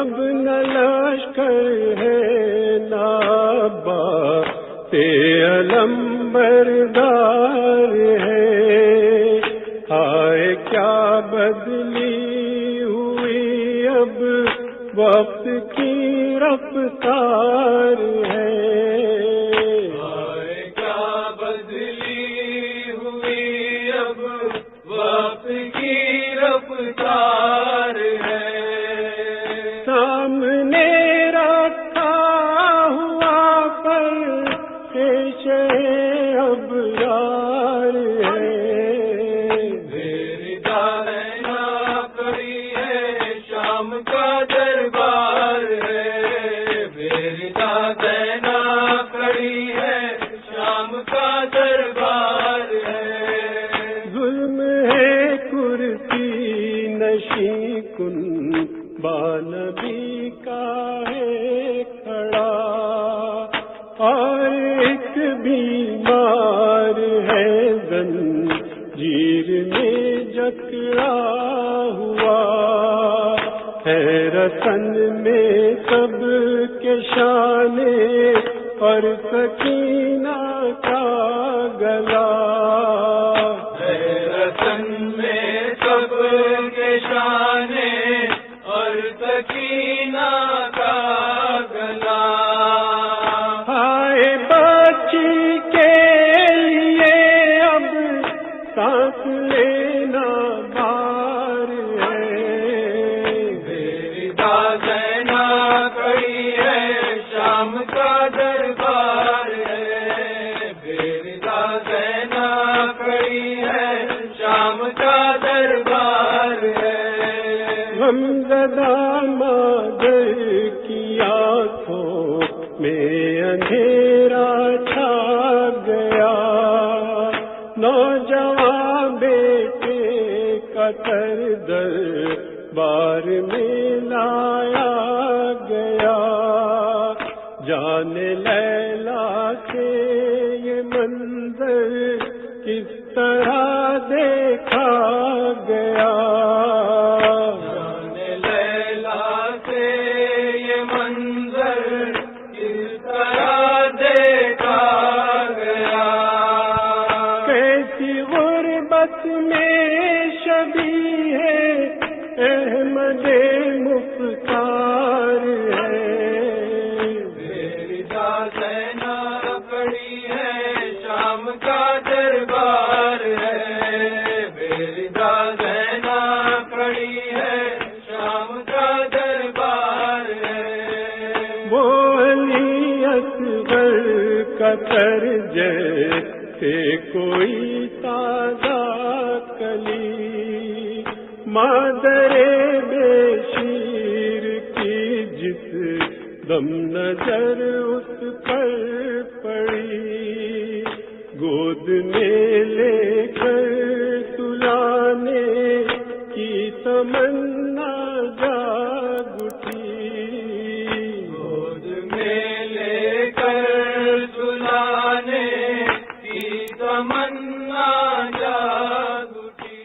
अब न लश्कर है ना बाते अलंबरदार है। हाय क्या बदली हुई अब वक्त की रफ्तार है। हाय क्या बदली हुई अब वक्त की रफ्तार है। सामने रखा हुआ पर पेश अब यार है। मेरी दाना कड़ी है शाम का दरबार है। मेरी दाना कड़ी है शाम का दरबार है। जुल्म है कुर्सी नशी कुन बानबी का है खड़ा और एक बीमार है जंजीर में जकड़ा हुआ है। रतन में सब के शाने और सकीना का गला है। रतन में सब के शाने और सकीना का गला। हाय बच्ची के लिए अब सांस लेना बार है। मेरी दाना कड़ी है शाम का दरबार है। मेरी दाना कड़ी है शाम का दरबार है। गमज़दा मादर की आँखों में अंधेरा छा गया। नौजवान बेटे का दरबार में लाया गया। जाने लैला से ये मंजर किस तरह देखा गया। जाने लैला से ये मंजर किस तरह देखा गया। कैसी गुर्बत में शबी है अहमदे मुख्तार है। मेरी दाना कड़ी है शाम का दरबार है। मेरी दाना कड़ी है शाम का दरबार है। वो अली असगर का तर्ज से कोई ताजा कली मादरे बेशीर की जिस दम नजर उस पर पड़ी। गोद में लेकर सुलाने की तमन्ना जाग उठी। गोद में लेकर सुलाने की तमन्ना जाग उठी।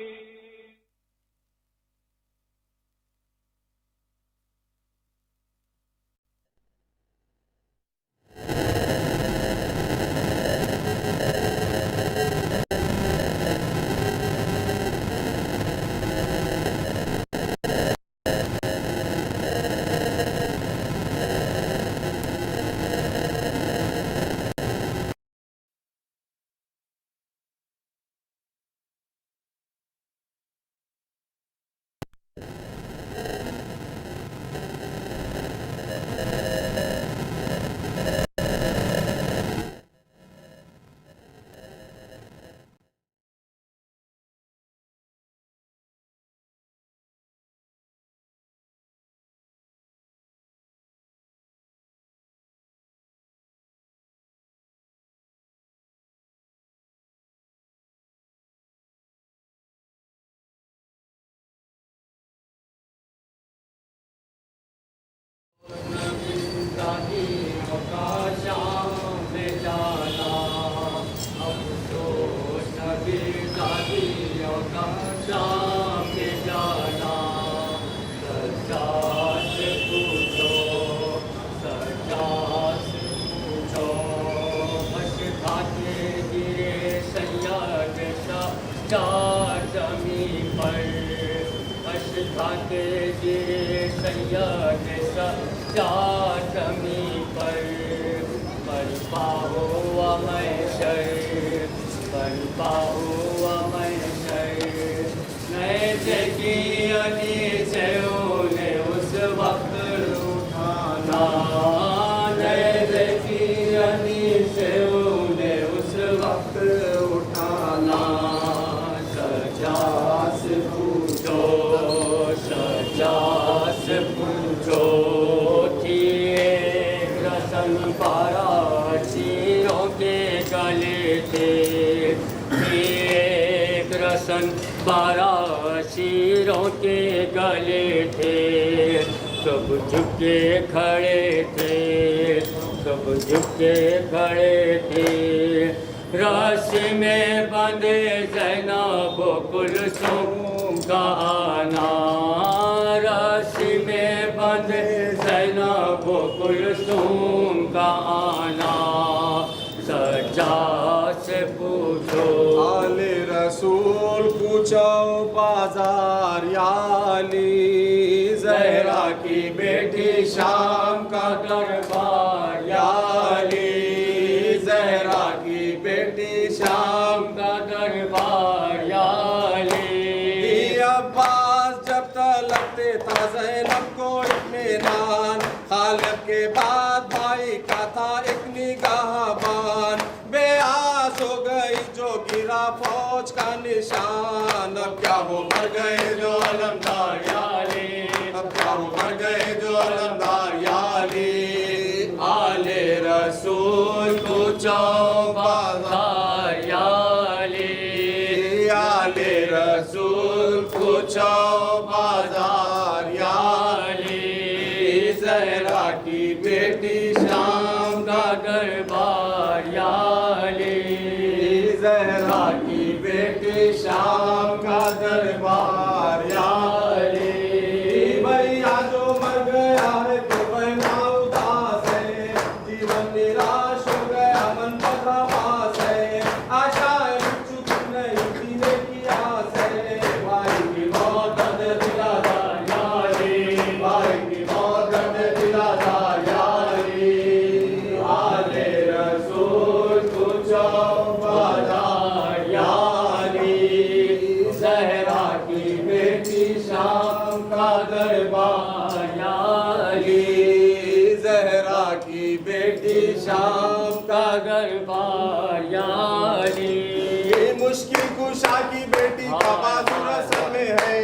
गिरे सैयद समी पर पाहो मैं शर मैं देखी अली से उन्हें उस वक्त उठाना मैं देखी अली से उन्हें उस वक्त उठाना सजा से पूछो थी एक रसन पारा चीरों के गले थे एक रसन 12 शीरों के गले थे सब झुके खड़े थे रस्सी में बंधे ज़ैनब कुलसूम का आना रस्सी में बंधे ज़ैनब कुलसूम का आना सजा से पूछो आले रसूल पूछो बाजार याली ज़हरा की बेटी शाम का दरबार याली ज़हरा की बेटी शाम का दरबार याली अब्बास जब तलकते था ज़ैनब को इत्मीनान खालिद के बाद भाई का था एक निगाहबान बेआस हो गई जो गिरा फौज का निशान अब क्या हो मर गए जो अलमदार याली अब क्या हो मर गए जो अलमदार याली आले रसूल पूछो बाजार याली आले रसूल पूछो बाजार याली ज़हरा की बेटी शाम का दरबार याली ज़हरा की बेटी शाम का दरबार याली भैया जो मर गया है तो बहना उदास है जीवन निराश हो गया मन पथरा पास है आशाएं मिट चुकी नहीं जीने की आस है भाई की मौत दर्द दिलादार याली भाई की मौत दर्द दिलादार याली आले रसूल पूछो बाजार याली ज़हरा की बेटी शाम का दरबार याली ज़हरा की बेटी शाम का दरबार याली मुश्किल कुशा की बेटी का बाजू रस्म में है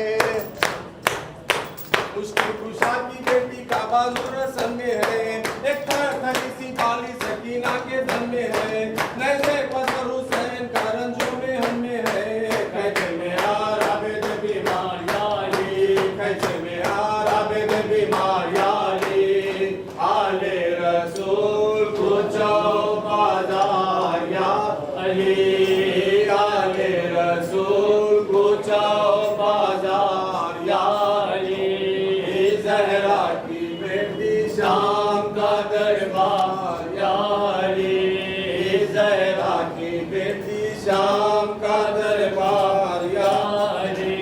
मुश्किल कुशा की बेटी का बाजू रस्म में है एक थरी सी बाली सकीना के धन में है नैज़े फजल हुसैन का रंजों में हमें है कैसे में आराबेद बीमार याली कैसे में आराबेद बीमार याली आले रसूल पूछो बाजार याली आले रसूल पूछो बाजार याली ज़हरा की बेटी शाम का दरबार याली ज़हरा की बेटी शाम का दरबार याली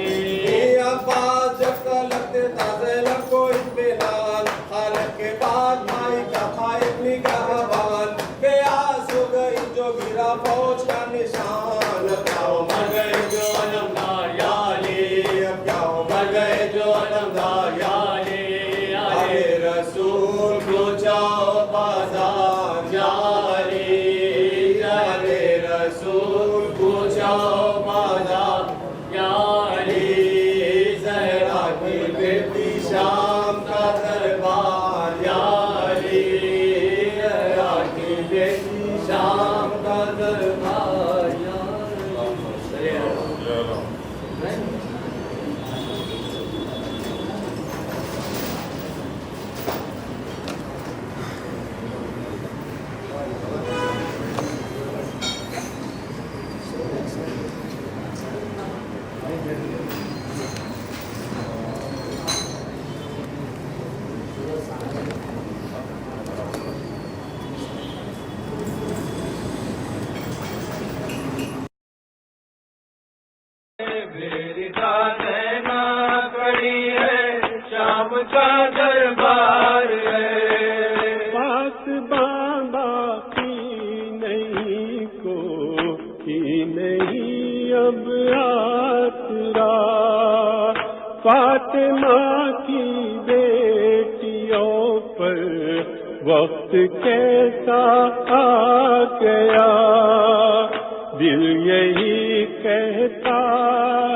अब्बास जब लगते था ज़ैनब को इत्मीनान खालिद के बाद भाई का था एक निगाहबान बेआस हो गई जो गिरा फौज का निशान अब क्या हो मर गए जो अलमदार याली अब क्या हो मर गए जो अलमदार याली आले रसूल पूछो बाजार याली आले रसूल पूछो बाजार याली ज़हरा की बेटी शाम का दरबार याली ज़हरा की बेटी शाम का दरबार याली राम का दरबार है। पास बाबा की नहीं को की नहीं अब आसरा, फातिमा की बेटियों पर वक्त कैसा आ गया, दिल यही कहता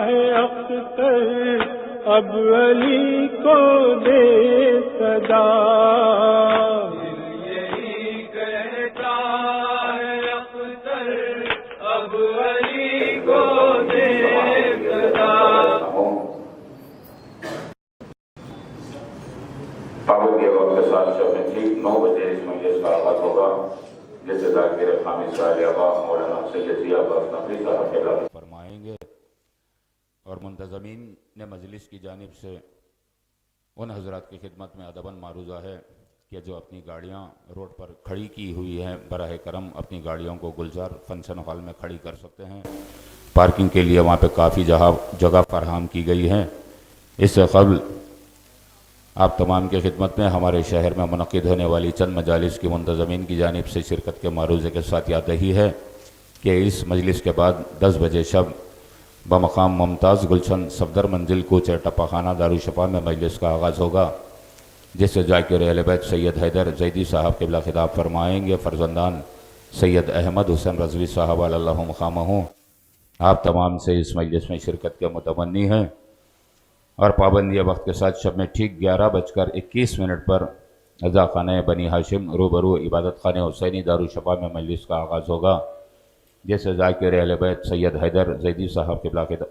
है अख्तर अब अली को दे सदा। दिल यही कहता है अख्तर अब अली को दे सदा। पाबंद के वक्त के साथ शब में ठीक 9 बजे इस मजलिस का आगाज होगा, जिसे जाकिर खामिद साहिबा मौलाना सैयद जिया अब्बास नकवी साहब के लाभ फरमाएंगे। और मुंतज़मीन ने मजलिस की जानिब से उन हजरात की खिदमत में अदबन मारूजा है कि जो अपनी गाड़ियाँ रोड पर खड़ी की हुई हैं, बराह करम अपनी गाड़ियों को गुलजार फंक्शन हॉल में खड़ी कर सकते हैं। पार्किंग के लिए वहाँ पे काफ़ी जगह फराहम की गई है। इससे कबल आप तमाम की खिदमत में हमारे शहर में मुनक़िद होने वाली चंद मजालिस की मुंतज़मीन की जानिब से शिरकत के मारूज़े के साथ याद रही है कि इस मजलिस के बाद 10 बजे शब बमकाम मुमताज़ गुलशन सफदर मंजिल कोचर टप्पाखाना दारुशफ़ा में मजलिस का आगाज़ होगा, जिससे जाकिर अहले बैत सैयद हैदर जैदी साहब क़िबला खिताब फरमाएंगे। फ़र्जंदान सैयद अहमद हुसैन रज़वी साहब अल्लाहु मक़ामहू आप तमाम से इस मजलिस में शिरकत के मुतमन्नी हैं। और पाबंदी वक्त के साथ शब में ठीक 11:21 पर अज़ा खाने बनी हाशिम रूबरू इबादत खाने हुसैनी दारुशफ़ा में मजलिस का आगाज़ होगा, जैसे जाकिर अहले बैत सैयद हैदर जैदी साहब क़िबला खिताब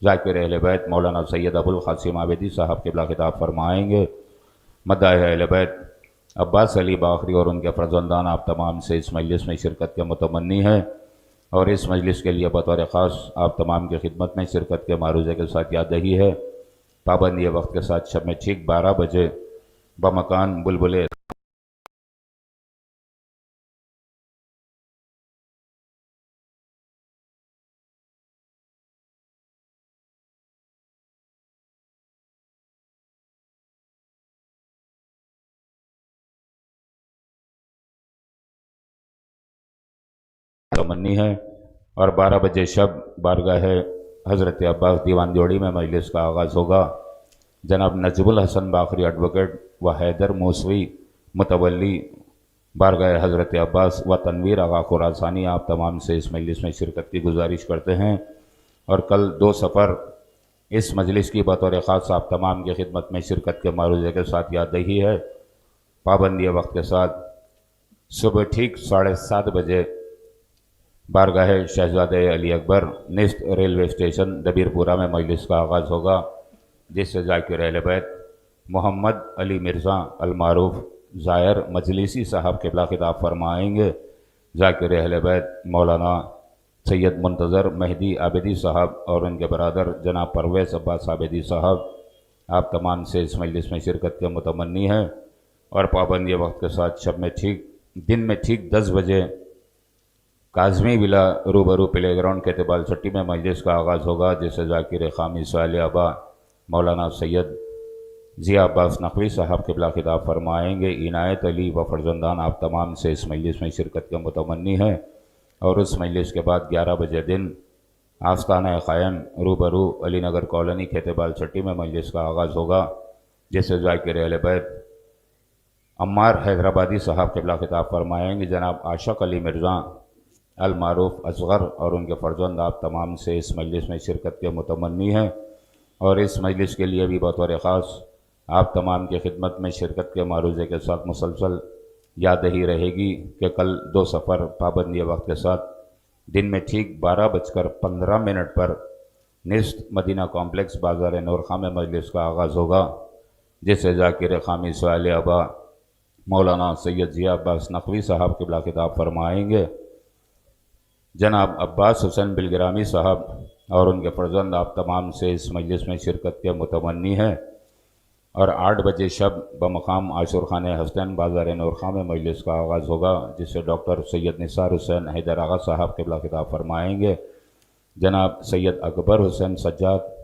जाकिर अहले बैत मौलाना सैयद अबुल क़ासिम आबिदी साहब क़िबला खिताब फरमाएंगे। मदाह अहले बैत अब्बास अली बाखरी और उनके फ़र्जंदान आप तमाम से इस मजलिस में शिरकत के मुतमन्नी हैं। और इस मजलिस के लिए बतौर ख़ास आप तमाम की खिदमत में शिरकत के मारूज़े के साथ याद रही है। पाबंदी वक्त के साथ शब में ठीक 12 बजे बमकान बुलबुले तमन्नी है। और 12 बजे शब बारगाह हज़रत अब्बास दीवान जोड़ी में मजलिस का आगाज़ होगा। जनाब नजबुल हसन बाखरी एडवोकेट व हैदर मूसवी मुतवल्ली बारगाह हज़रत अब्बास व तनवीर आगा खुरासानी आप तमाम से इस मजलिस में शिरकत की गुजारिश करते हैं। और कल 2 सफ़र इस मजलिस की बतौर ख़ास आप तमाम की खिदमत में शिरकत के मारूज़े के साथ याद रही है। पाबंदी वक्त के साथ सुबह ठीक 7:30 बजे बारगाह शहजादे अली अकबर निस्त रेलवे स्टेशन दबीरपुरा में मजलिस का आगाज़ होगा, जिससे जाकिर अहले बैत मोहम्मद अली मिर्ज़ा अलमारूफ ज़ायर मजलिसी साहब क़िबला खिताब फरमाएंगे। जाकिर अहले बैत मौलाना सैयद मुंतज़र मेहदी आबिदी साहब और उनके बरादर जनाब परवेज़ अब्बास आबिदी साहब आप तमाम से इस मजलिस में शिरकत के मुतमन्नी हैं। और पाबंदी वक्त के साथ शब में दिन में ठीक 10 बजे काज़मी विला रूबरू प्ले ग्राउंड के तिबाल छट्टी में मजलिस का आगाज़ होगा, जिसे जाकिर खामी साले अबा मौलाना सैयद जिया अब्बास नकवी साहब क़िबला खिताब फरमाएंगे। इनायत अली व फ़र्जंदान आप तमाम से इस मजलिस में शिरकत के मुतमन्नी हैं। और उस मजलिस के बाद 11 बजे दिन आस्ताना क़ायम रूबरू अली नगर कॉलोनी के तिबाल छट्टी में मजलिस का आगाज़ होगा, जिसे जाकिर अहले बैत अम्मार हैदराबादी साहब क़िबला खिताब फरमाएंगे। जनाब आशक अली मिर्ज़ा अलमारूफ असग़र और उनके फ़र्जंद आप तमाम से इस मजलिस में शिरकत के मुतमन्नी हैं। और इस मजलिस के लिए भी बतौर ख़ास आप तमाम की खिदमत में शिरकत के मारूज़े के साथ मुसलसल याद ही रहेगी कि कल 2 सफ़र पाबंदी वक्त के साथ दिन में ठीक 12:15 पर निस्त मदीना कॉम्प्लेक्स बाज़ार नूरखा में मजलिस का आगाज़ होगा, जिसे जाकिर खामी साले अबा मौलाना सैयद जिया अब्बास नकवी साहब क़िबला खिताब फरमाएंगे। जनाब अब्बास हुसैन बिलगिरामी साहब और उनके फ़र्जंद आप तमाम से इस मजलिस में शिरकत के मुतमन्नी हैं। और 8 बजे शब बमकाम आशुर खाने हसनैन बाज़ार नूरखा में मजलिस का आगाज़ होगा, जिससे डॉक्टर सैयद निसार हुसैन हैदर आगा साहब क़िबला खिताब फरमाएंगे। जनाब सैयद अकबर हुसैन सज्जाद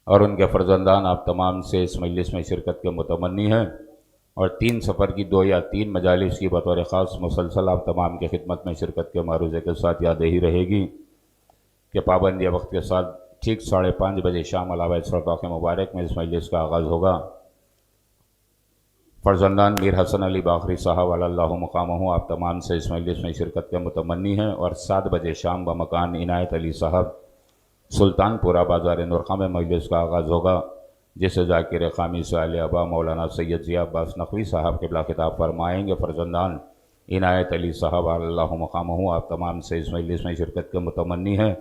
और उनके फर्जंदान आप तमाम से इस मजलिस में शिरकत के मुतमन्नी हैं और 3 सफ़र की 2 या 3 मजालिस की बतौर ख़ास मुसलसल आप तमाम की खिदमत में शिरकत के मारूज़े के साथ याद ही रहेगी कि पाबंदी वक्त के साथ ठीक 5:30 बजे शाम अलावा सरताक़ मुबारक में इस मजलिस का आगाज़ होगा। फर्जंदान मीर हसन अली बाखरी साहब अल्लाहु मकामहू आप तमाम से इस मजलिस में शिरकत के मुतमन्नी हैं और 7 बजे शाम बमकान इनायत अली साहब सुल्तानपुरा बाज़ार नूरखा में मजलिस का आगाज़ होगा, जिसे ज़ाकिर ख़ामी साले अबा मौलाना सैयद ज़िया अब्बास नकवी साहब क़िबला खिताब फरमाएँगे। फर्जंदान इनायत अली साहब अल्लाहु मकामहू आप तमाम से इस मजलिस में शिरकत के मुतमन्नी हैं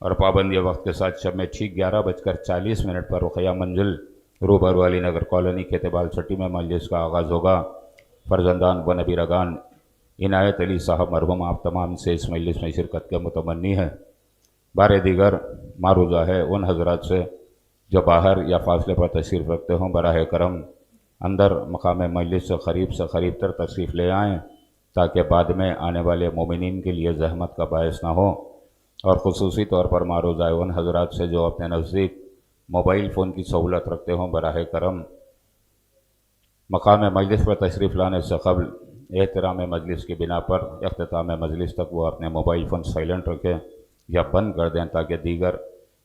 और पाबंदी वक्त के साथ शब में ठीक 11:40 पर रुक़या मंजिल रूबरू अली नगर कॉलोनी केतबाल सट्टी में मजलिस का आगाज़ होगा। फर्जंदान व नबी रगान इनायत अली साहब मरहूम आप तमाम से इस मजलिस में शिरकत के मुतमन्नी हैं। बारे दीगर मारूज़ा है उन हजरात से जो बाहर या फासले पर तशरीफ़ रखते हों, बराह करम अंदर मकाम मजलिस से करीब तर तशरीफ़ ले आएँ ताकि बाद में आने वाले मोमिनीन के लिए ज़हमत का बायस ना हो। और ख़ुसूसी तौर पर मारूज़ा उन हजरात से जो अपने नज़दीक मोबाइल फ़ोन की सहूलत रखते हों, बराह करम मकाम मजलिस पर तशरीफ़ लाने से क़ब्ल एहतराम मजलिस की बिना पर इख्तिताम मजलिस तक वो अपने मोबाइल फ़ोन साइलेंट रखें या बंद कर दें ताकि दीगर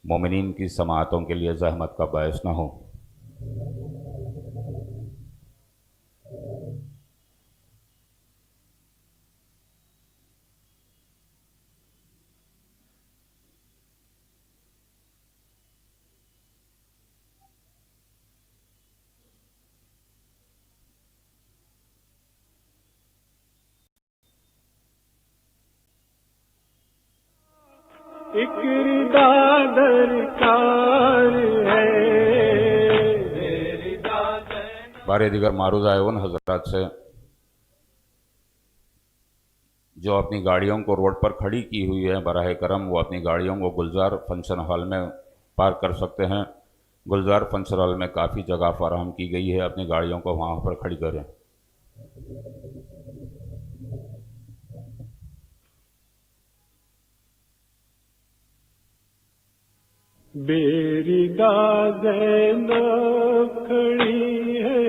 मोमिनीन की समाअतों के लिए ज़हमत का बायस न हो। एक रिदा दरकार है। बारे दीगर मारूज़ा उन हजरात से जो अपनी गाड़ियों को रोड पर खड़ी की हुई है, बराह करम वो अपनी गाड़ियों को गुलजार फंक्शन हॉल में पार्क कर सकते हैं। गुलजार फंक्शन हॉल में काफ़ी जगह फराहम की गई है, अपनी गाड़ियों को वहाँ पर खड़ी करें। बेरिदा ज़ैनब खड़ी है,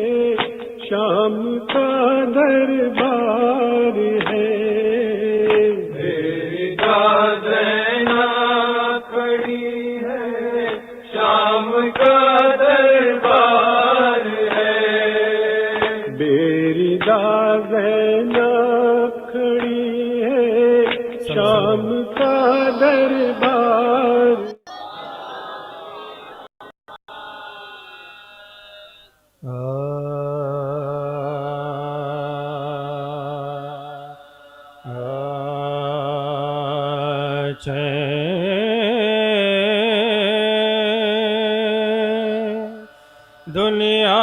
शाम का दरबार है। बेरिदा ज़ैनब खड़ी है, शाम का दरबार है। बेरिदा ज़ैनब खड़ी है, शाम का दरबार। दुनिया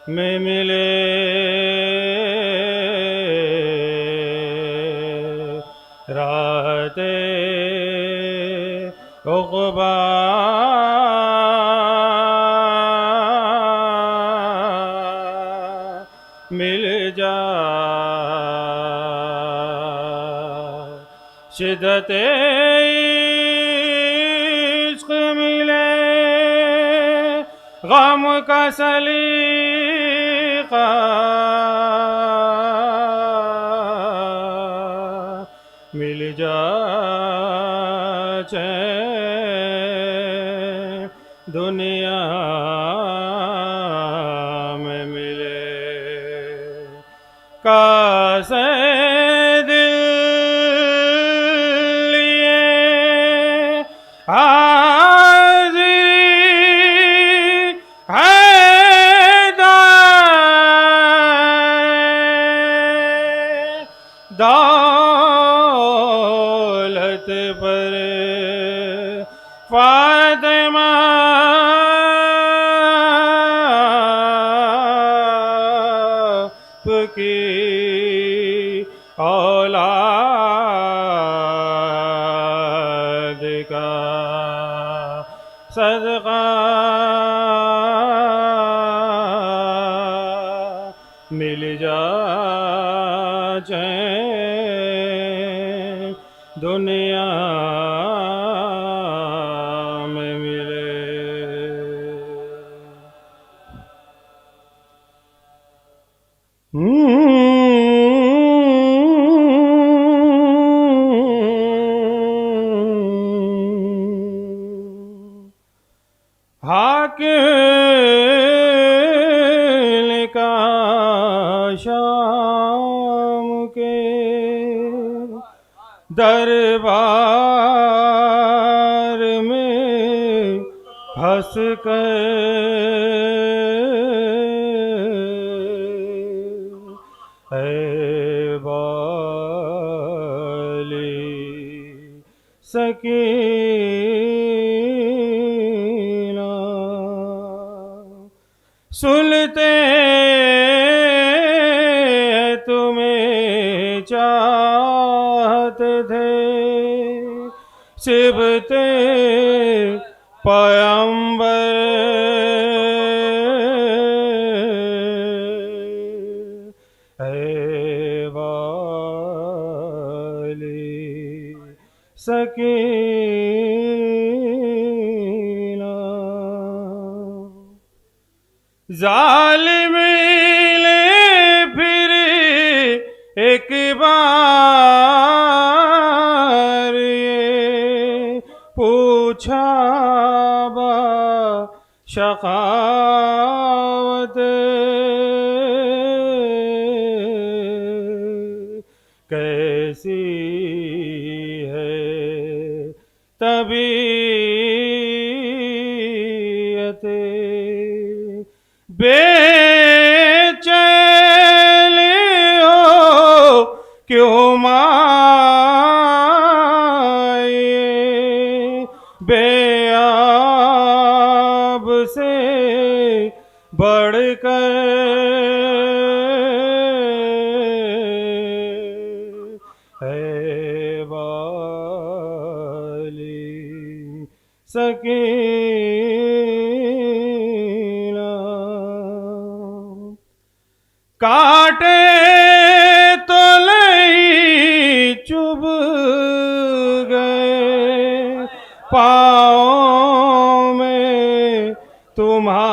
में मिले राते उक़बा मिल जा शिद्दते इश्क़ मिले गम का सलीक़ा मिल जा चैन दुनिया में मिले कासे दिल लिए हाज़िरी है दौलत पर फातिमा की औलाद का सदका मिल जा चैन दुनिया का शाम के दरबार में हंस कर ऐ बाली सकीना सुनते तुम्हें चाहते थे सिबते पैगंबर ऐ वाली सकीना जालिम ले फिर एक बार ये पूछा बा शकावत कैसी है तबीयत बेचैन हो क्यों माए बेआब से बढ़कर है वाली सकीना काटे तो नहीं चुभ गए पाँव में तुम्हारे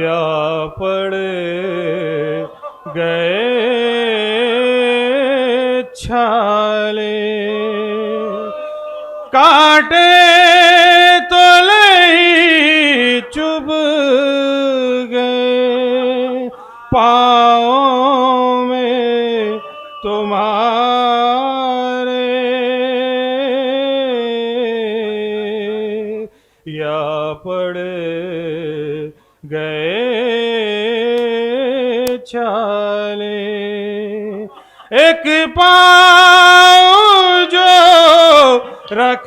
या पड़ गए छाले काटे तो नहीं चुभ गए पाँव में तुम्हारे या पड़ गए छाले एक पाँव जो रख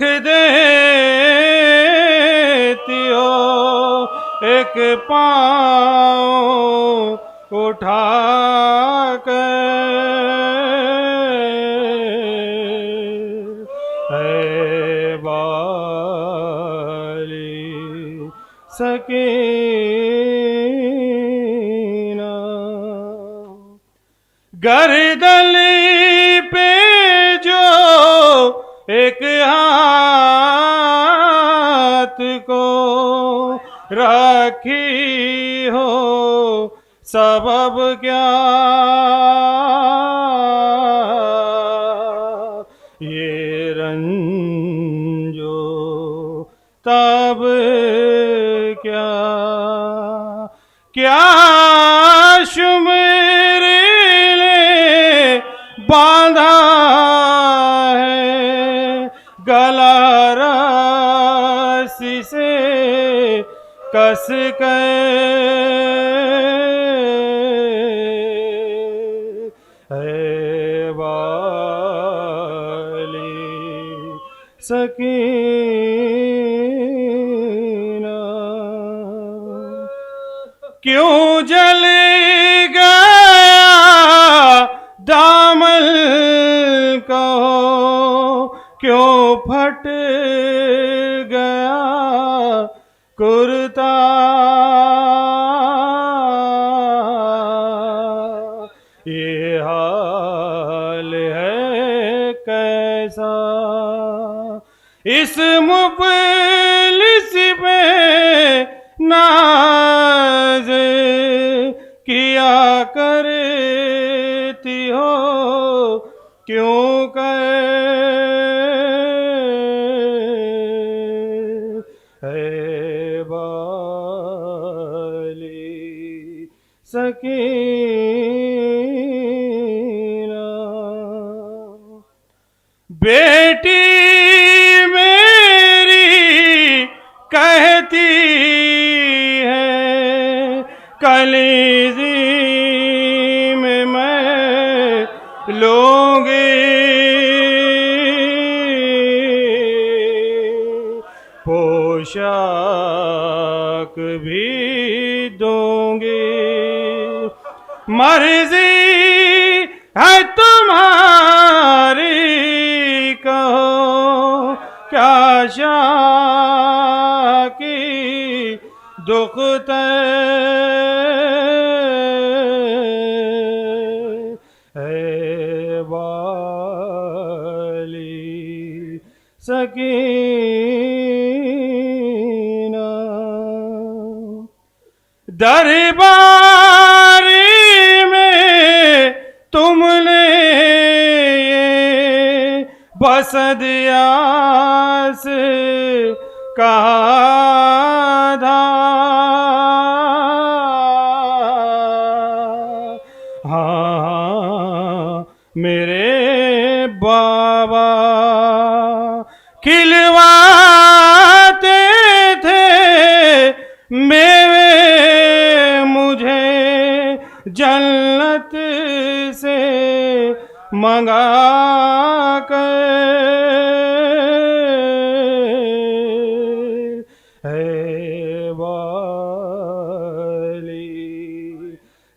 देती हो एक पाँव उठा कर है वाली सकीना गर्दन पे जो एक हाथ को रखी हो सबब क्या ये रंजो तब क्या क्या शुमेर ले बांधा है गला रस्सी से कस है वाली सकीना क्यों जल गया दामन कहो क्यों फट गया कुर्ता ये हाल है कैसा इस मुफलिस पे क्यों कहे है बाली सकीना। बेटी मेरी कहती है कलीजी में मैं लूंगी पोशाक भी दूंगी। मर्जी है तुम्हारी कहो क्या शाकी दुख है वाली सकीना। दरबारी में तुमने ये बसदियास कहा था। हाँ मेरे बाबा खिलवाते थे मेवे मुझे जन्नत से मंगा कर। है वाली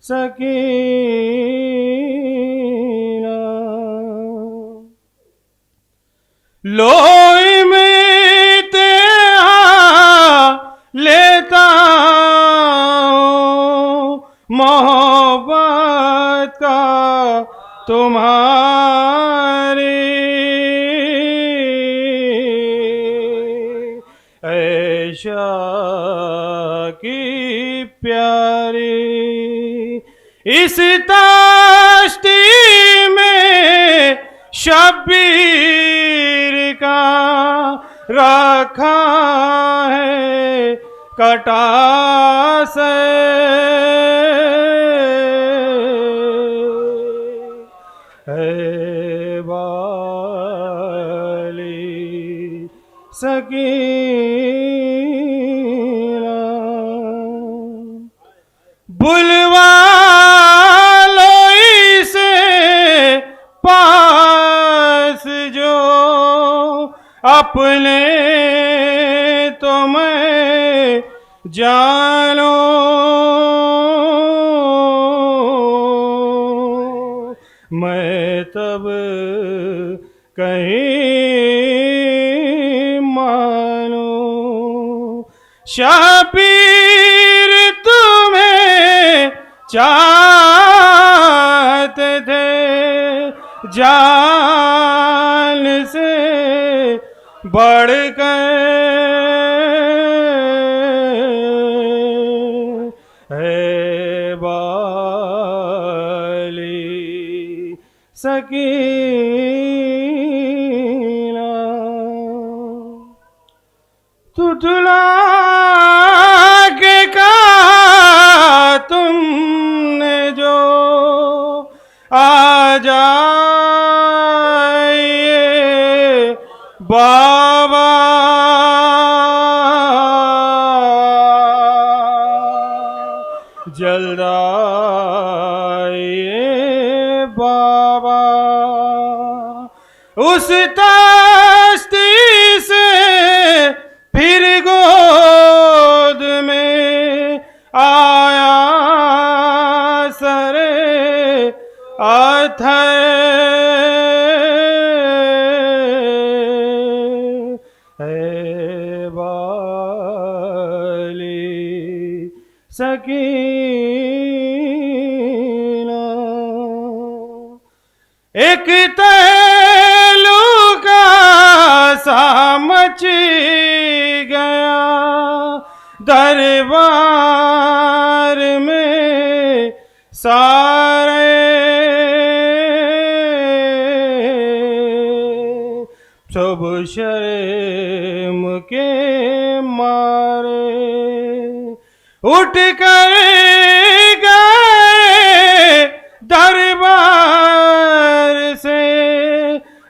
सकीना। लोई में लेता हूँ मोहब्बत का तुम्हारी। ऐशा की प्यारी इस ताश्ती में शब्बीर का रखा है कटा से। है वाली सकीना। बुलवा लो इसे पास जो अपने तो मैं जानो। मैं तब कहीं मानो शबीर तुम्हें चाहते थे जान से बढ़कर। है वाली सकीना। तुतला के कहा तुमने जो आ जाइए बाबा। जल्द आइए बाबा। उस ताश्ती से फिर गोद में आया सरे अथर। है वाली सकीना। एक तहलुका सा मच गया दरबार में सारे। सब शर्म के मारे उठ कर गए दरबार से,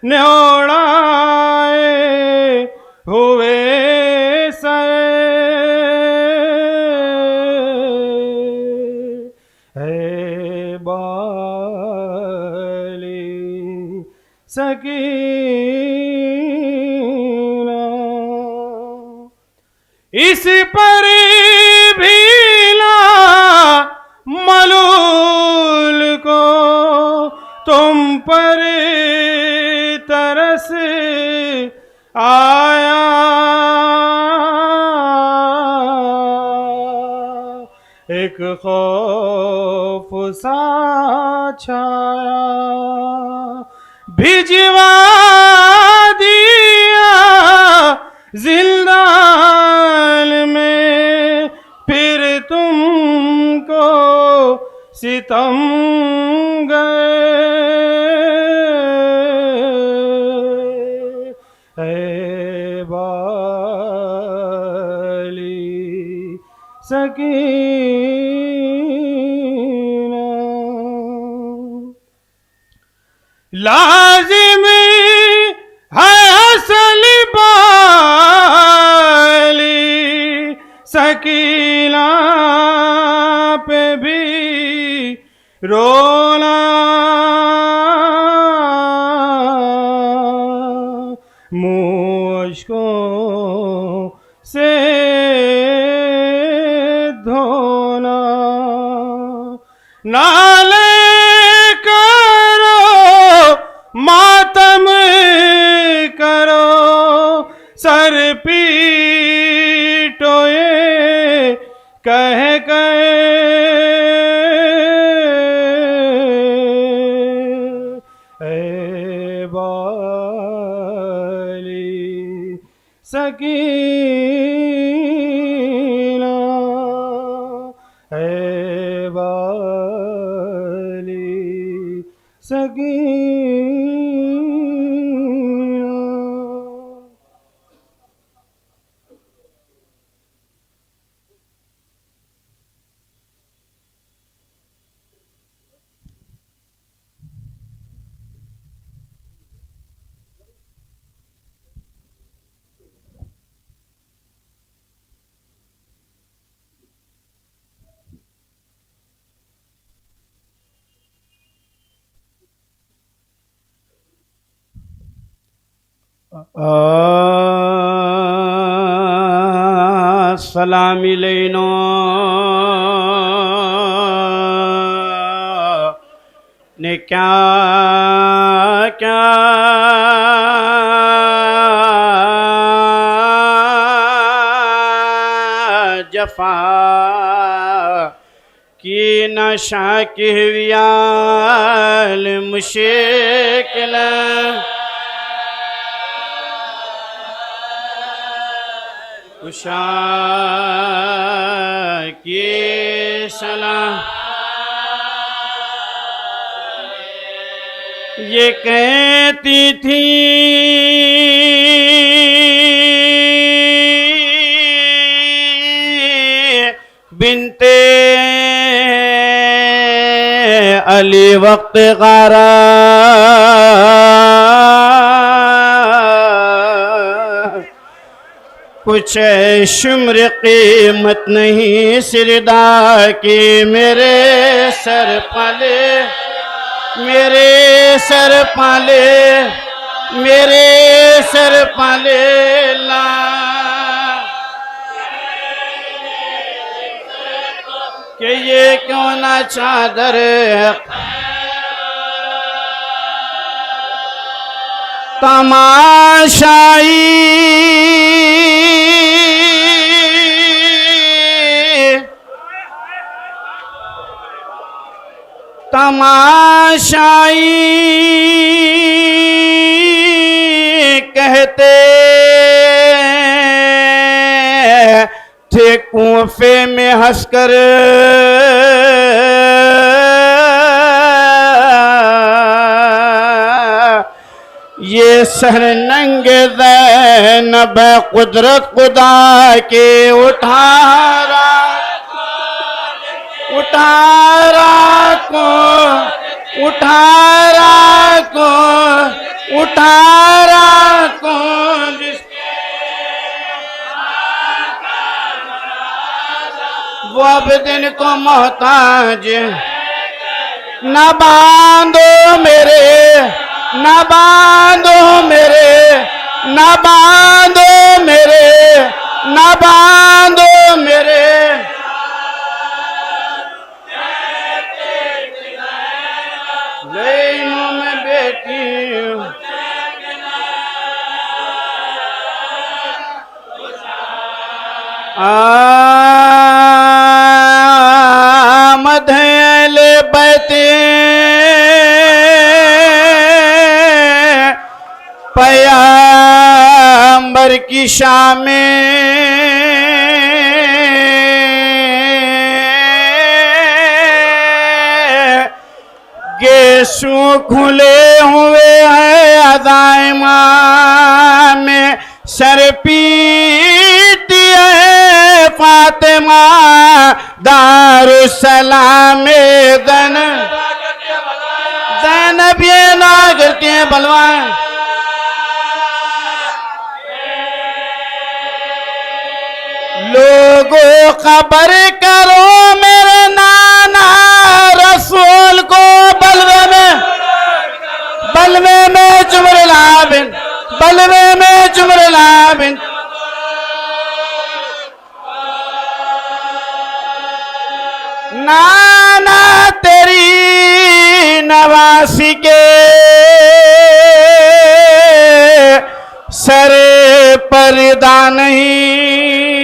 न्योड़ाए हुए सए है बाली सकीना। इस पर भी ना मलूल को तुम पर तरस आया। एक खौफ सा छाया, भिजवा दिया जिंदान में, फिर तुमको सितम गए है बाली सकीना। लाजिम है असल बाली सकीना पे भी रोना, मुश्कों से धोना। नाले करो मातम करो, सर पीटो ये कह गए ए बाली सकीना, ए बाली सकीना। सलामी लेनो ने क्या क्या जफा की नशा की व्याल मुश्किल उषा की सलाह ये कहती थी बिनते अली वक्त गारा कुछ शुम्र कीमत नहीं सिरदा की, मेरे सर पाले मेरे सर पाले मेरे सर पाले ला कि ये क्यों ना चादर तमाशाई कहते थे कूफे में हंसकर ये सर नंगे ज़ैनब कुदरत खुदा के उठारा को वो अब दिन को मोहताज न बांधो मेरे न बांधो मेरे न बांधो मेरे न बांधो मेरे ज़ैनों में बेटी आमद ले बैते पैगंबर की शामें गेसू खुले हुए हैं अदायमा में सर पीटी है फातिमा दारुसलाम ज़ैनब ये ना करती हैं बलवान लोगों खबर करो मेरे नाना रसूल को बलवे में जुमरलाबिन बलवे में जुमरलाबिन नाना तेरी नवासी के सरे पर्दा नहीं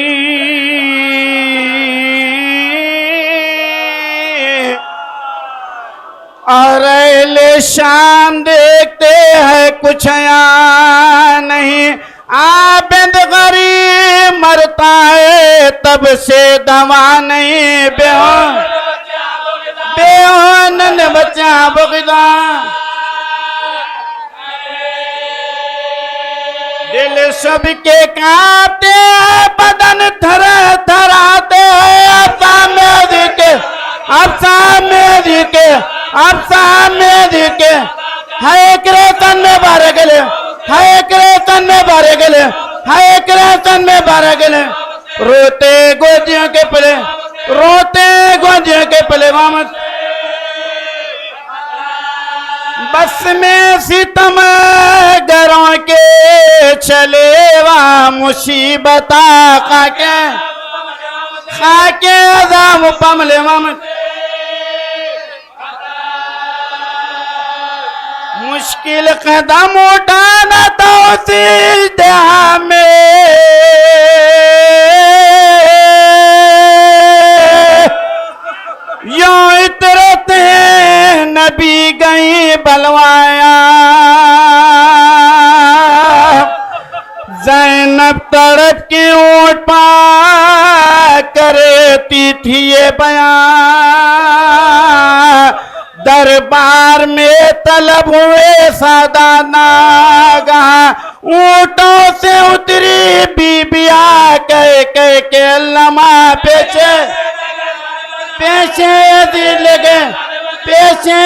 और अहले शाम देखते हैं कुछ यहाँ नहीं आबिद गरीब मरता है तब से दवा नहीं बेहोन बच्चा बगदा दिल सबके कांपते हैं बदन थर थराते हैं अब सामने दिखे है क्रेतन में बारे गले है क्रेतन में बारे गले है क्रेतन में बारे गले रोते गोदियों के पले मामद बस में सितम घरों के चले वहाँ मुसीबता खाके अज़ाम पमले मामद मुश्किल कदम उठाना तो सीधा में यूं इतरते हैं नबी गई बलवाया ज़ैनब तड़प के ऊँट पा करती थी ये बयान दरबार में तलब हुए सादा नागा ऊँटों से उतरी बीबिया कह के लमा पेछे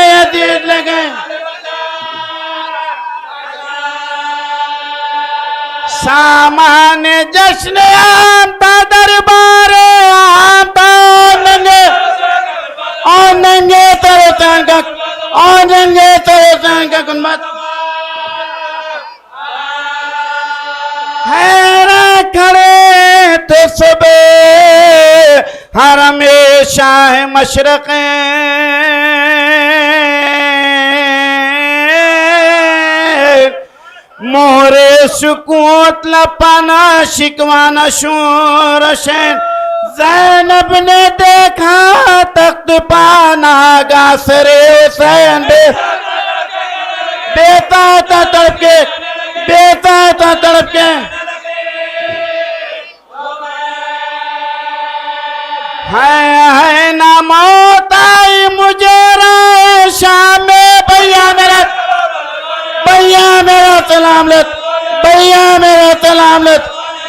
यदीद लगे सामान जश्न आमता दरबार आमता नंगे तरह गुनमत हैरा खड़े थे सुबह हरम शाह मशरक़ मोहरे सुकूत लपाना शिकवाना शूरशन ज़ैनब ने देखा तख्त पाना गासरे हुसैन बेता था तड़प के है ना मौत आई मुझे राय शाम में भैया मेरा सलाम लो, भैया मेरा सलाम लो,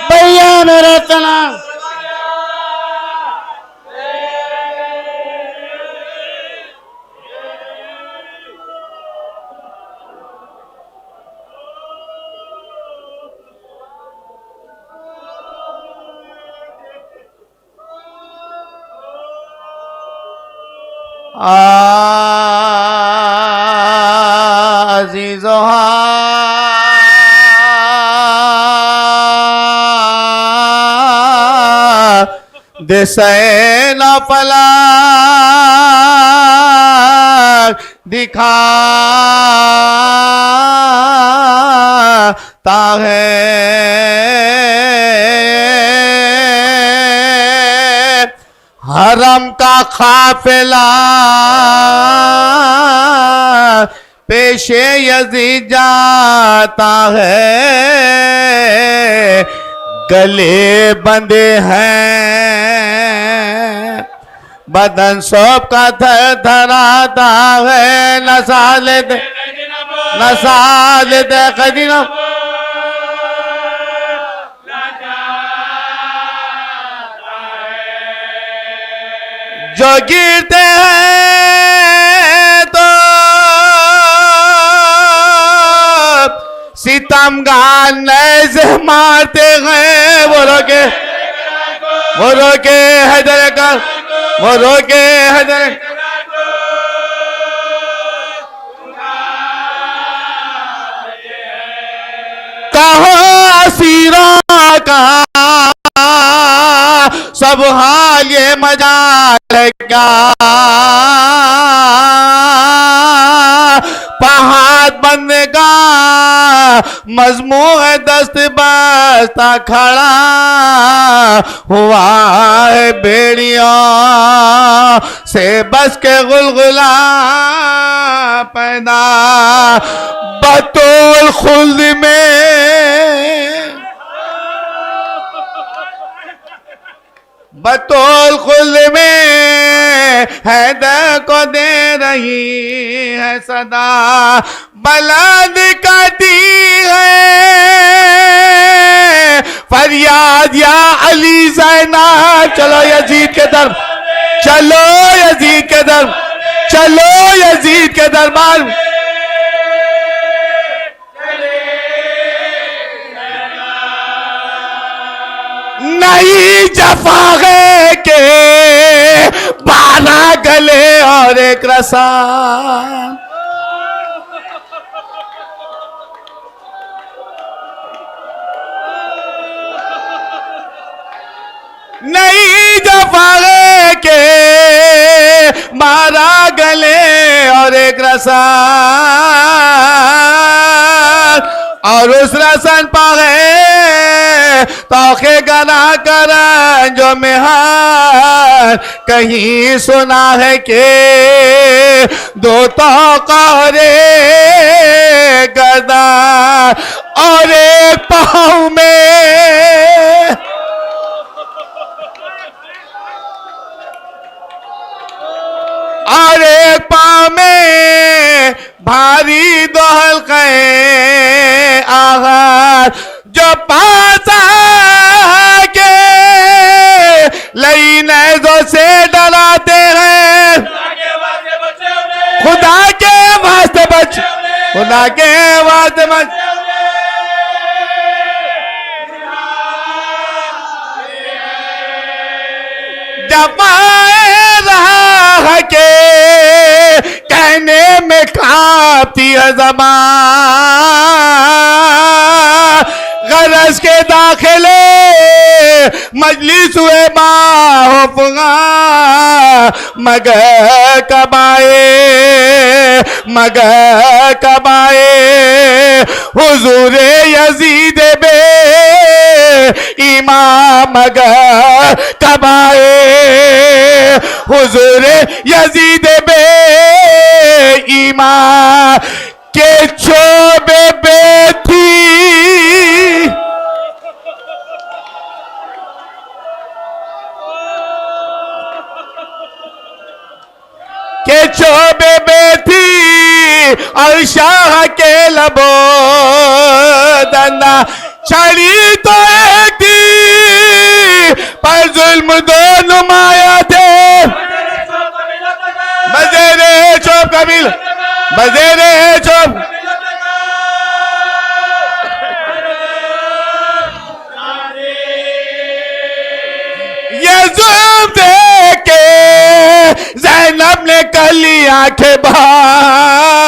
भैया मेरा सलाम। अज़ीज़ो दिसे न फलक दिखाता है, हरम का काफिला पेशे यज़ीद जाता है, गले बंधे हैं, बदन सब का थर थराता है, नसाल दे कदीना जो गिरते हैं तो सितमगार नैज़े मारते हैं, वो रोके हैदर का, वो रोके हैदर। कहो असीरों का सब हाल ये मजाल क्या, पहाड़ बनने का मजमू है, दस्त बस्ता खड़ा हुआ है, बेड़ियों से बस के गुलगुला पैदा बतौल खुल्द में, बतौल खुल्द में हैदर को दे रही है सदा, बुलंद करती है फरियाद या अली ज़ैना। चलो यजीद के दर, चलो यजीद के दर, चलो यजीद के दरबार। नहीं जफागे के 12 गले और एक रसान, नहीं जफागे के 12 गले और एक रसान, और उस रसन पागे तोखे गना कर जो मेहर कहीं सुना है कि दो तो करे गदा और एक पाँव में, और एक पाँव में भारी दो हल्के आघात, जो पास के लई नैज़ों से डराते हैं, खुदा के वास्ते बच, खुदा के वास्ते बच। जमाए रहा के कहने में काफी है ज़बान, गरज के दाखिले मजलिस हुए बाहुफगा, मगर कबाए हुजूरे यजीद बे इमाम, मगर कबाए हुजूरे यजीद बे इमाम के चोबे बेथी, के चोबे बेथी और शाह शाह के लबो दंदा छड़ी तो एक थी पर जुल्म दो नुमाया थे बजेरे चौप कबील बजेरे चौप ये जुल्म देख के ज़ैनब ने कर ली आंखें बाहर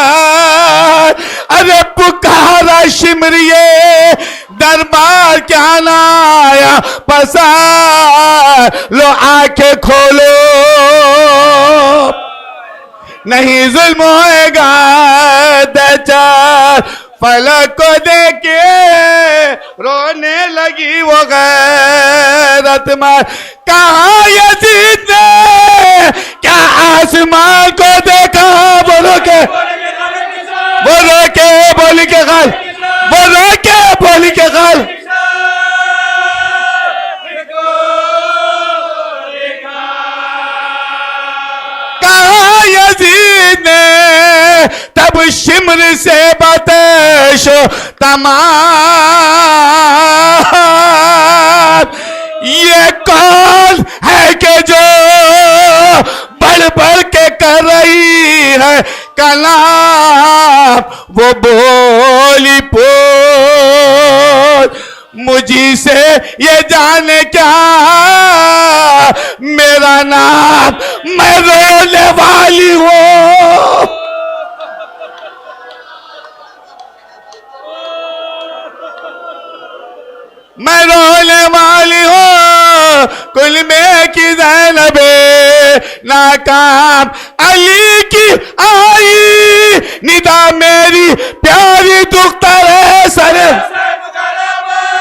अरे पुकारा शिमरिए दरबार क्या ना आया पसार लो आंखें खोलो नहीं जुल्म होएगा दचार फलक को देखे रोने लगी वो गैरत मार कहा यजीद ने क्या आसमान को देखा बोलो के बोली के गाल बोलो के बोली के गाल कहा यजीद ने तब शिमर से बतेश तमाम ये कौन है कि जो बढ़ बढ़ के कर रही है कलाम वो बोली पोल मुझी से ये जाने क्या मेरा नाम मैं रोने वाली हूँ मैं रोने वाली हूँ कुल में की ज़ैनबे नाकाम अली की आई निदा मेरी प्यारी दुख्तर है सरे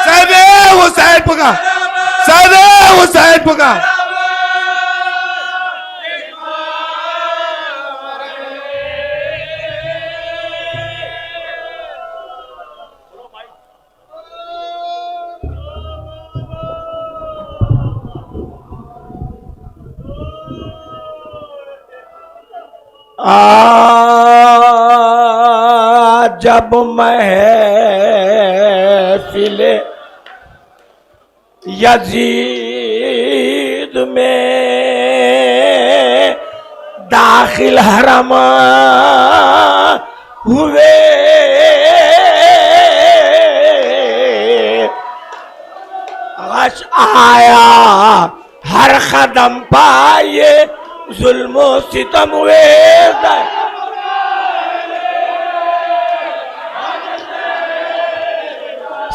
सरे हुसैन पुकार सरे हुसैन पुकार जब महफिल यजीद में दाखिल हरम हुए गश आया हर कदम पाए जुल्म सितम हुए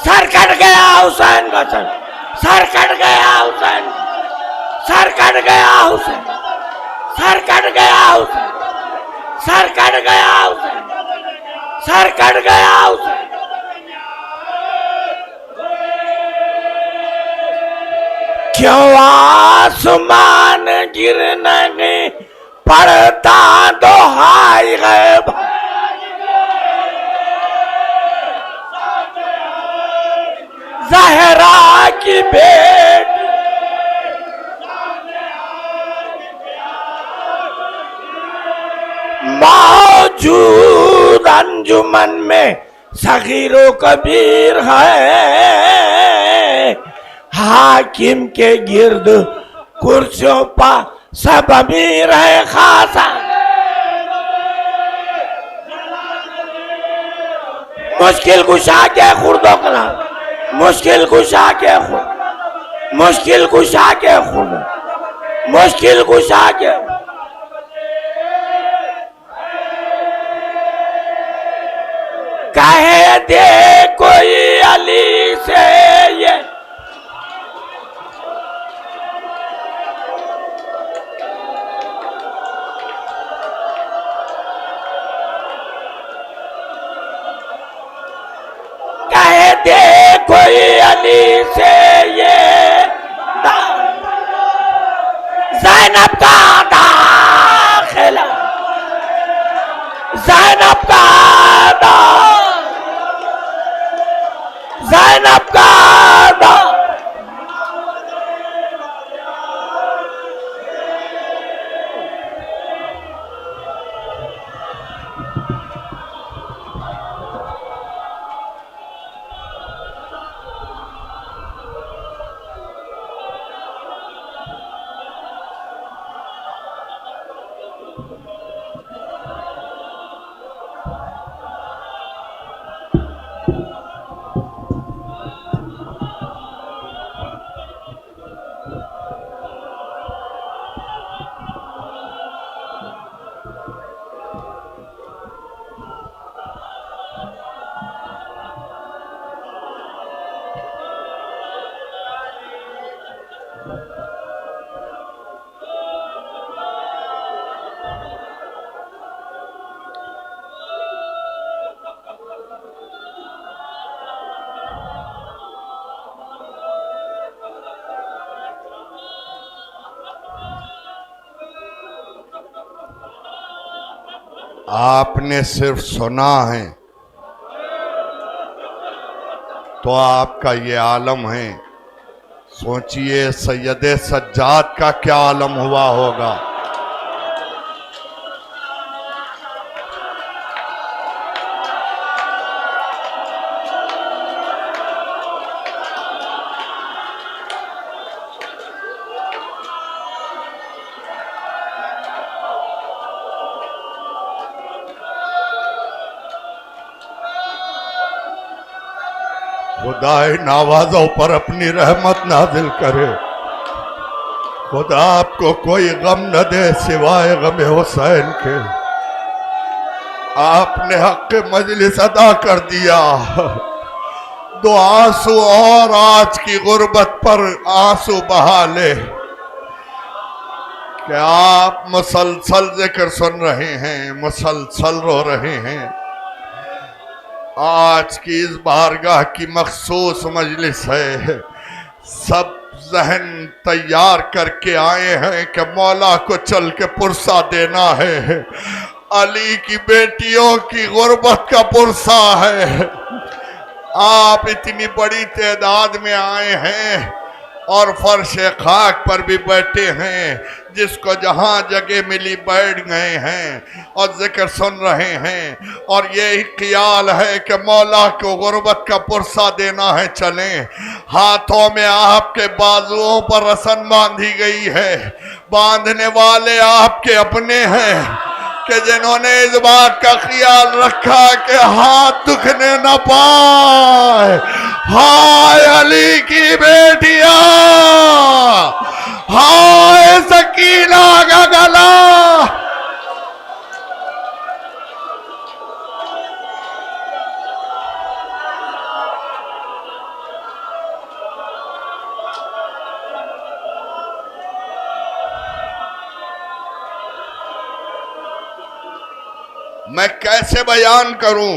सर कट गया हुसैन का सर कट गया हुसैन सर कट गया हुसैन सर कट गया हुसैन सर कट गया हुसैन सर कट गया हुसैन क्यों आसमान गिरने पड़ता दोहाई गैब ज़हरा की बेटी मौजूद अंजुमन में सगीरो कबीर है हाकिम के गिर्द कुर्सियों पर सब अमीर है खासा मुश्किल कुशा के खुर्दो कला मुश्किल कुशा के खुद मुश्किल कुशा के खुद मुश्किल कुशा के कहे दे कोई अली से ये दे कोई अली से ये ज़ैनब का दाखिला ज़ैनब का ज़ैनब का आपने सिर्फ सुना है तो आपका ये आलम है। सोचिए सैयदे सज्जाद का क्या आलम हुआ होगा। खुदाए नवाजों पर अपनी रहमत नाजिल करे। खुदा आपको कोई गम न दे सिवाय गम हुसैन के। आपने हक मजलिस अदा कर दिया। दो आंसू और आज की गुर्बत पर आंसू बहा ले। क्या आप मुसलसल जिक्र सुन रहे हैं, मुसलसल रो रहे हैं। आज की इस बारगाह की मखसूस मजलिस है। सब जहन तैयार करके आए हैं कि मौला को चल के पुरसा देना है। अली की बेटियों की गुर्बत का पुरसा है। आप इतनी बड़ी तादाद में आए हैं और फर्श खाक पर भी बैठे हैं। जिसको जहां जगह मिली बैठ गए हैं और जिक्र सुन रहे हैं और यही ख्याल है कि मौला को गुर्बत का पुरसा देना है। चलें, हाथों में आपके बाजुओं पर रस्म बांधी गई है। बांधने वाले आपके अपने हैं कि जिन्होंने इस बात का ख्याल रखा कि हाथ दुखने न पाए। हाय अली की बेटियां, हाय सकीना का गला। मैं कैसे बयान करूं।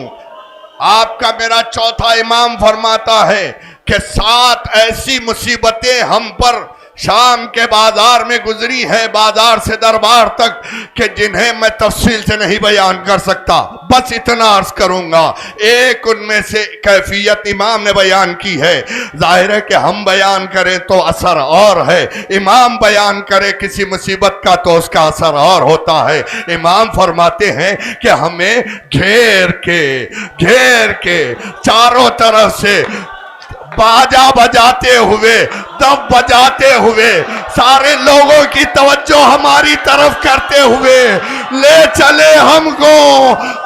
आपका मेरा चौथा इमाम फरमाता है कि 7 ऐसी मुसीबतें हम पर शाम के बाजार में गुजरी है, बाजार से दरबार तक, कि जिन्हें मैं तफसील से नहीं बयान कर सकता। बस इतना अर्ज करूंगा। एक उनमें से कैफियत इमाम ने बयान की है। जाहिर है कि हम बयान करें तो असर और है, इमाम बयान करे किसी मुसीबत का तो उसका असर और होता है। इमाम फरमाते हैं कि हमें घेर के चारों तरफ से बाजा बजाते हुए, दब बजाते हुए, सारे लोगों की तवज्जो हमारी तरफ करते हुए ले चले हमको।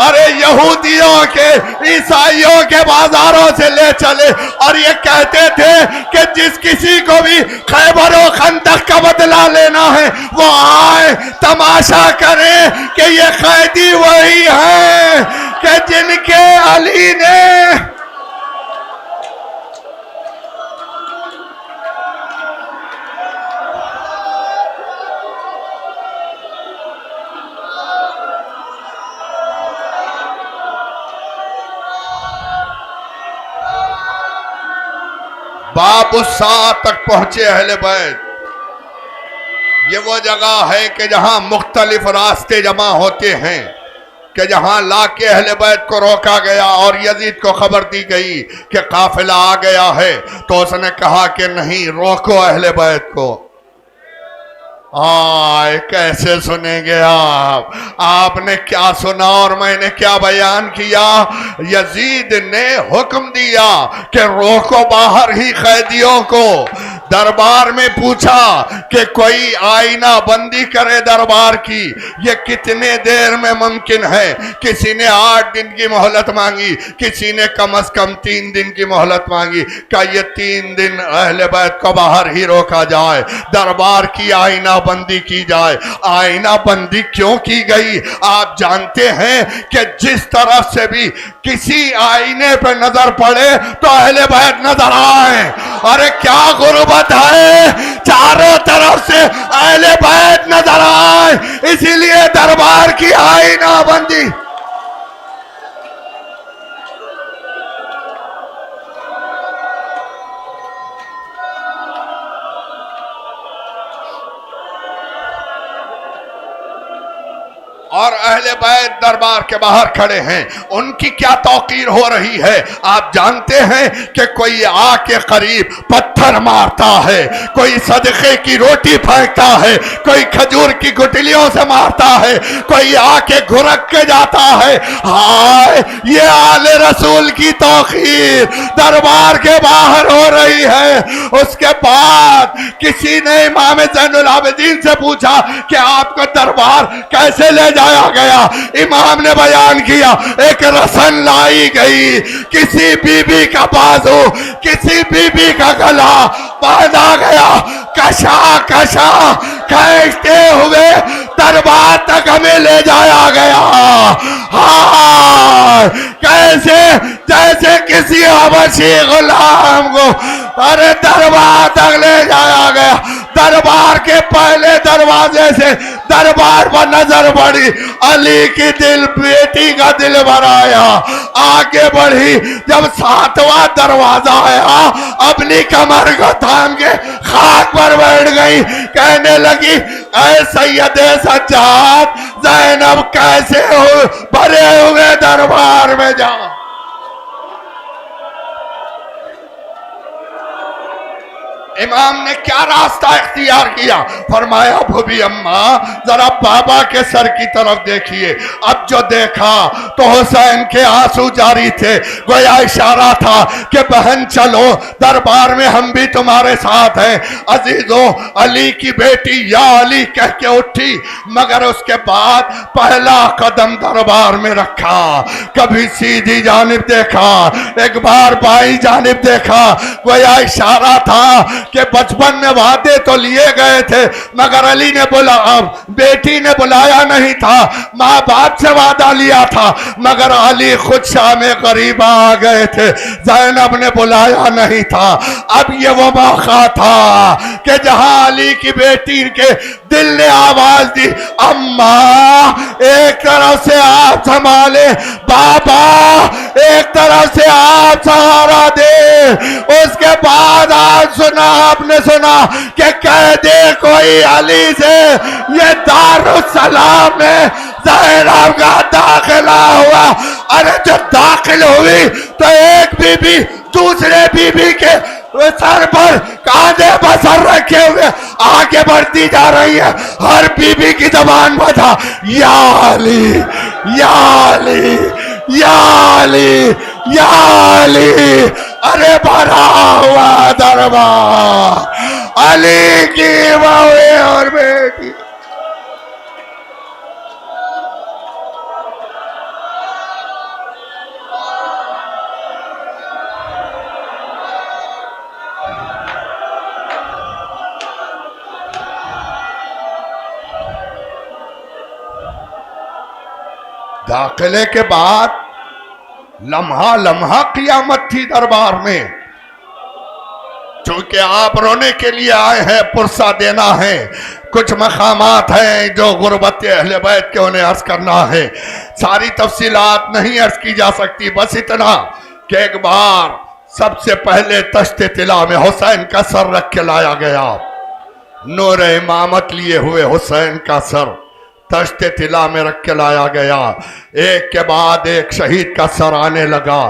अरे यहूदियों के, ईसाइयों के बाजारों से ले चले और ये कहते थे कि जिस किसी को भी खैबर और खंदक का बदला लेना है वो आए, तमाशा करे कि ये कैदी वही है कि जिनके अली ने बाबुसा तक पहुंचे अहले बैत। ये वो जगह है कि जहां मुख्तलिफ रास्ते जमा होते हैं, कि जहां लाके अहले बैत को रोका गया और यजीद को खबर दी गई कि काफिला आ गया है, तो उसने कहा कि नहीं, रोको अहले बैत को। कैसे सुनेंगे आप? आपने क्या सुना और मैंने क्या बयान किया? यजीद ने हुक्म दिया कि रोको बाहर ही कैदियों को। दरबार में पूछा कि कोई आईना बंदी करे दरबार की, ये कितने देर में मुमकिन है। किसी ने 8 दिन की मोहलत मांगी, किसी ने कम से कम 3 दिन की मोहलत मांगी। क्या ये 3 दिन अहले बैत को बाहर ही रोका जाए, दरबार की आईना बंदी की जाए। आईना बंदी क्यों की गई? आप जानते हैं कि जिस तरफ से भी किसी आईने पे नजर पड़े तो अहले बैत नजर आए। अरे क्या गुरुबत है, चारों तरफ से अहले बैत नजर आए, इसीलिए दरबार की आईना बंदी। और अहले बैत दरबार के बाहर खड़े हैं, उनकी क्या तौकीर हो रही है। आप जानते हैं कि कोई आके करीब पत्थर मारता है, कोई सदके की रोटी फेंकता है, कोई खजूर की गुटलियों से मारता है, कोई आके घुरक के जाता है। हाय, ये आले रसूल की तौकीर दरबार के बाहर हो रही है। उसके बाद किसी ने इमाम ज़ैनुल आबिदीन से पूछा कि आपको दरबार कैसे ले जाया गया। इमाम ने बयान किया, एक रसन लाई गई, किसी बीबी का बाजू, किसी बीबी का गला बांधा गया, कशा कशा खींचते हुए दरबार तक हमें ले जाया गया। हाँ, कैसे जैसे किसी हबशी गुलाम को अरे दरबार तक ले जाया गया। दरबार के पहले दरवाजे से दरबार पर नजर पड़ी, अली की दिल बेटी का दिल भराया। आगे बढ़ी, जब 7वां दरवाजा आया, अपनी कमर को थाम के खाक पर बैठ गई। कहने लगी, ऐ सैयदे सज्जाद, ज़ैनब कैसे हो भरे हुए दरबार में जाओ। इमाम ने क्या रास्ता इख्तियार किया? फरमाया, भूबी अम्मा जरा बाबा के सर की तरफ देखिए। अब जो देखा तो हुसैन के आंसू जारी थे। गोया इशारा था कि बहन चलो, दरबार में हम भी तुम्हारे साथ हैं। अजीजों, अली की बेटी या अली कह के उठी, मगर उसके बाद पहला कदम दरबार में रखा। कभी सीधी जानिब देखा, एक बार बाई जानिब देखा। गोया इशारा था कि बचपन में वादे तो लिए गए थे, मगर अली ने बोला, अब बेटी ने बुलाया नहीं था, माँ बाप से वादा लिया था, मगर अली खुद शाम गरीबा आ गए थे, ज़ैनब ने बुलाया नहीं था। अब ये वो मौका था कि जहां अली की बेटी के दिल ने आवाज दी, अम्मा एक तरफ से आप संभाले, बाबा एक तरफ से आप सहारा दे। उसके बाद आज सुना, आपने सुना कि कह दे कोई अली से, ये दारुस्सलाम में ज़ैनब का दाखिला हुआ। अरे जब दाखिल हुई तो एक बीबी दूसरे बीबी के सर पर कांधे पर सर रखे हुए आगे बढ़ती जा रही है। हर बीबी की जबान पर था, या अली या अली या अली या अली। अरे भरा हुआ दरबार, अली की बहू और बेटी। दाखिले के बाद लम्हा लम्हा क़ियामत थी दरबार में। चूंकि आप रोने के लिए आए हैं, पुरसा देना है, कुछ मकामात हैं जो गुरबत अहले बैत के उन्हें अर्ज करना है। सारी तफसीलात नहीं अर्ज की जा सकती, बस इतना कि एक बार सबसे पहले तश्ते तिला में हुसैन का सर रख के लाया गया। नूर इमामत लिए हुए हुसैन का सर तश्ते तिला में रख के लाया गया। एक के बाद एक शहीद का सर आने लगा।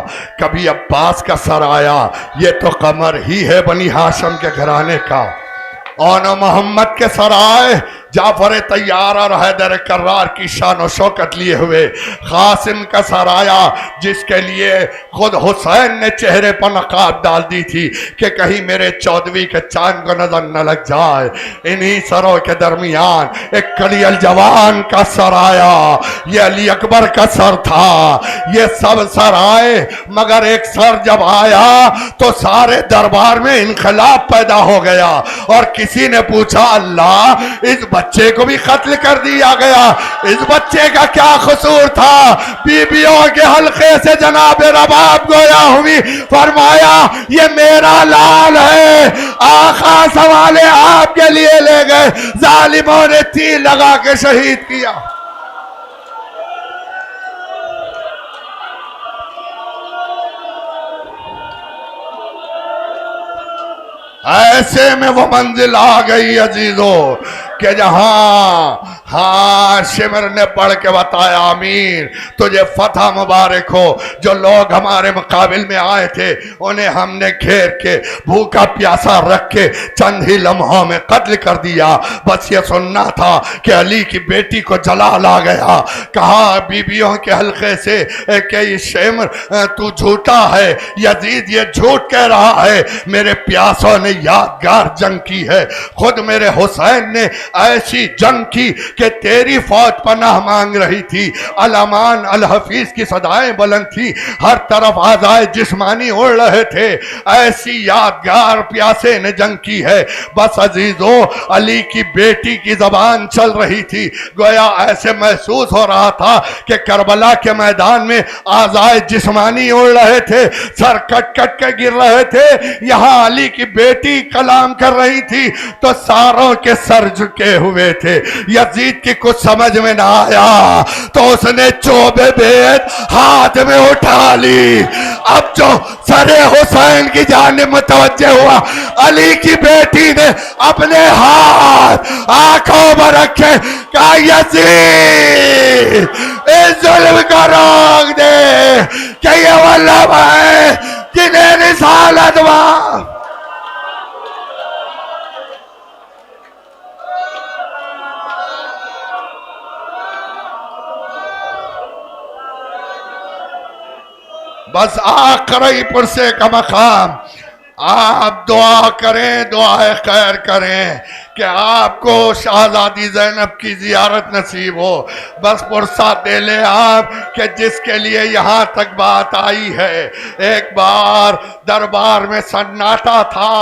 कभी अब्बास का सर आया, ये तो कमर ही है बनी हाशम के घराने का। और मोहम्मद के सर आए, जाफर तैयार और हैदर कर्रार की शान और शौकत लिए हुए कासिम का सराया, जिसके लिए खुद हुसैन ने चेहरे पर नकाब डाल दी थी कि कहीं मेरे चौदवी के चांद को नजर न लग जाए। इन्हीं सरों के दरमियान एक कलियल जवान का सराया, ये अली अकबर का सर था। ये सब सर आए, मगर एक सर जब आया तो सारे दरबार में इनकलाब पैदा हो गया और किसी ने पूछा, अल्लाह, इस बच्चे को भी कत्ल कर दिया गया, इस बच्चे का क्या कसूर था? बीबियों के हल्के से जनाब रबाब गोया हुई, फरमाया, ये मेरा लाल है, आका सवाले आपके लिए ले गए, जालिमों ने तीर लगा के शहीद किया। ऐसे में वो मंजिल आ गई अजीजों कि जहां हाँ शिमर ने पढ़ के बताया, अमीर तुझे फतह मुबारक हो। जो लोग हमारे मुकाबिल में आए थे उन्हें हमने घेर के भूखा प्यासा रख के चंद ही लम्हों में कत्ल कर दिया। बस ये सुनना था कि अली की बेटी को जलाल आ गया। कहा बीबियों के हल्के से कि शिमर तू झूठा है, यजीद ये झूठ कह रहा है, मेरे प्यासों ने यादगार जंग की है। खुद मेरे हुसैन ने ऐसी जंग की कि तेरी फौज पनाह मांग रही थी। अल-अमान अल-हफीज की सदाएं बुलंद थी, हर तरफ आज़ाए जिस्मानी उड़ रहे थे। ऐसी यादगार प्यासे ने जंग की है। बस अजीजों, अली की बेटी की जबान चल रही थी। गोया ऐसे महसूस हो रहा था कि करबला के मैदान में आज़ाए जिस्मानी उड़ रहे थे, सर कट कट के गिर रहे थे। यहाँ अली की बेटी कलाम कर रही थी तो सारों के सर झुके हुए थे। यजीद की कुछ समझ में ना आया तो उसने चोबे बेद हाथ में उठा ली। अब जो सरे हुसैन की जानिब मुतवज्जे हुआ, अली की बेटी ने अपने हाथ आंखों पर रखे, कहा, यजीद इस जुल्म को रोक दे कि ये वो लम्हा है जिन्हें रिसालत हुआ। बस आखिरी पुरसे का मकाम, आप दुआ करें, दुआए खैर करें कि आपको शहजादी ज़ैनब की जियारत नसीब हो। बस पुरसा दे ले आप कि जिसके लिए यहाँ तक बात आई है। एक बार दरबार में सन्नाटा था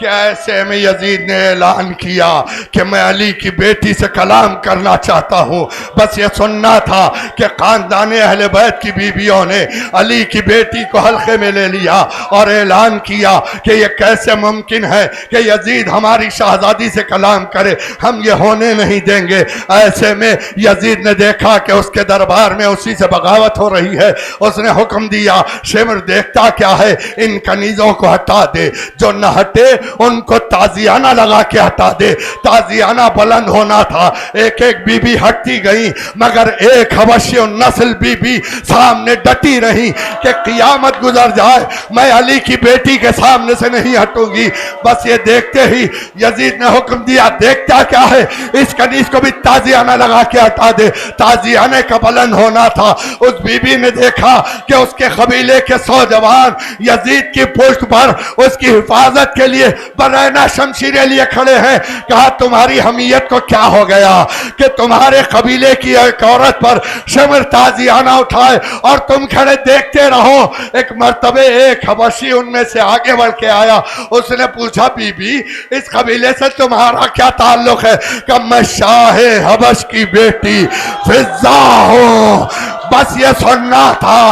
कि ऐसे में यजीद ने ऐलान किया कि मैं अली की बेटी से कलाम करना चाहता हूँ। बस ये सुनना था कि खानदान अहले बैत की बीबियों ने अली की बेटी को हल्के में ले लिया और ऐलान किया कि ये कैसे मुमकिन है कि यजीद हमारी शहजादी से कलाम करे, हम ये होने नहीं देंगे। ऐसे में यजीद ने देखा कि उसके दरबार में उसी से बगावत हो रही है। उसने हुक्म दिया, शिमर देखता क्या है, इन कनीजों को हटा दे, जो न हटे उनको ताजियाना लगा के हटा दे। ताजियाना बुलंद होना था। एक एक बीबी हटती गई, मगर एक हबशी नस्ल बीबी सामने डटी रही कि क़ियामत गुजर जाए, मैं अली की बेटी के सामने से नहीं हटूंगी। बस ये देखते ही यजीद ने हुक्म दिया, देखता क्या है, इस कनीज को भी ताजियाना लगा के हटा दे। ताजियाने का बुलंद होना था। उस बीबी ने देखा कि उसके कबीले के 100 जवान यजीद की पुष्ट पर उसकी हिफाजत के लिए बरैना शमशीरें लिए खड़े हैं। कहा, तुम्हारी हमीयत को क्या हो गया कि तुम्हारे कबीले की एक औरत पर शिमर ताजियाना उठाए और तुम खड़े देखते रहो। एक मर्तबे एक हबशी उनमें से आगे बढ़ के आया। उसने पूछा, बीबी इस कबीले से तुम्हारा क्या ताल्लुक है? कि मैं शाह हबश की बेटी फिजा हूं। बस ये सुनना था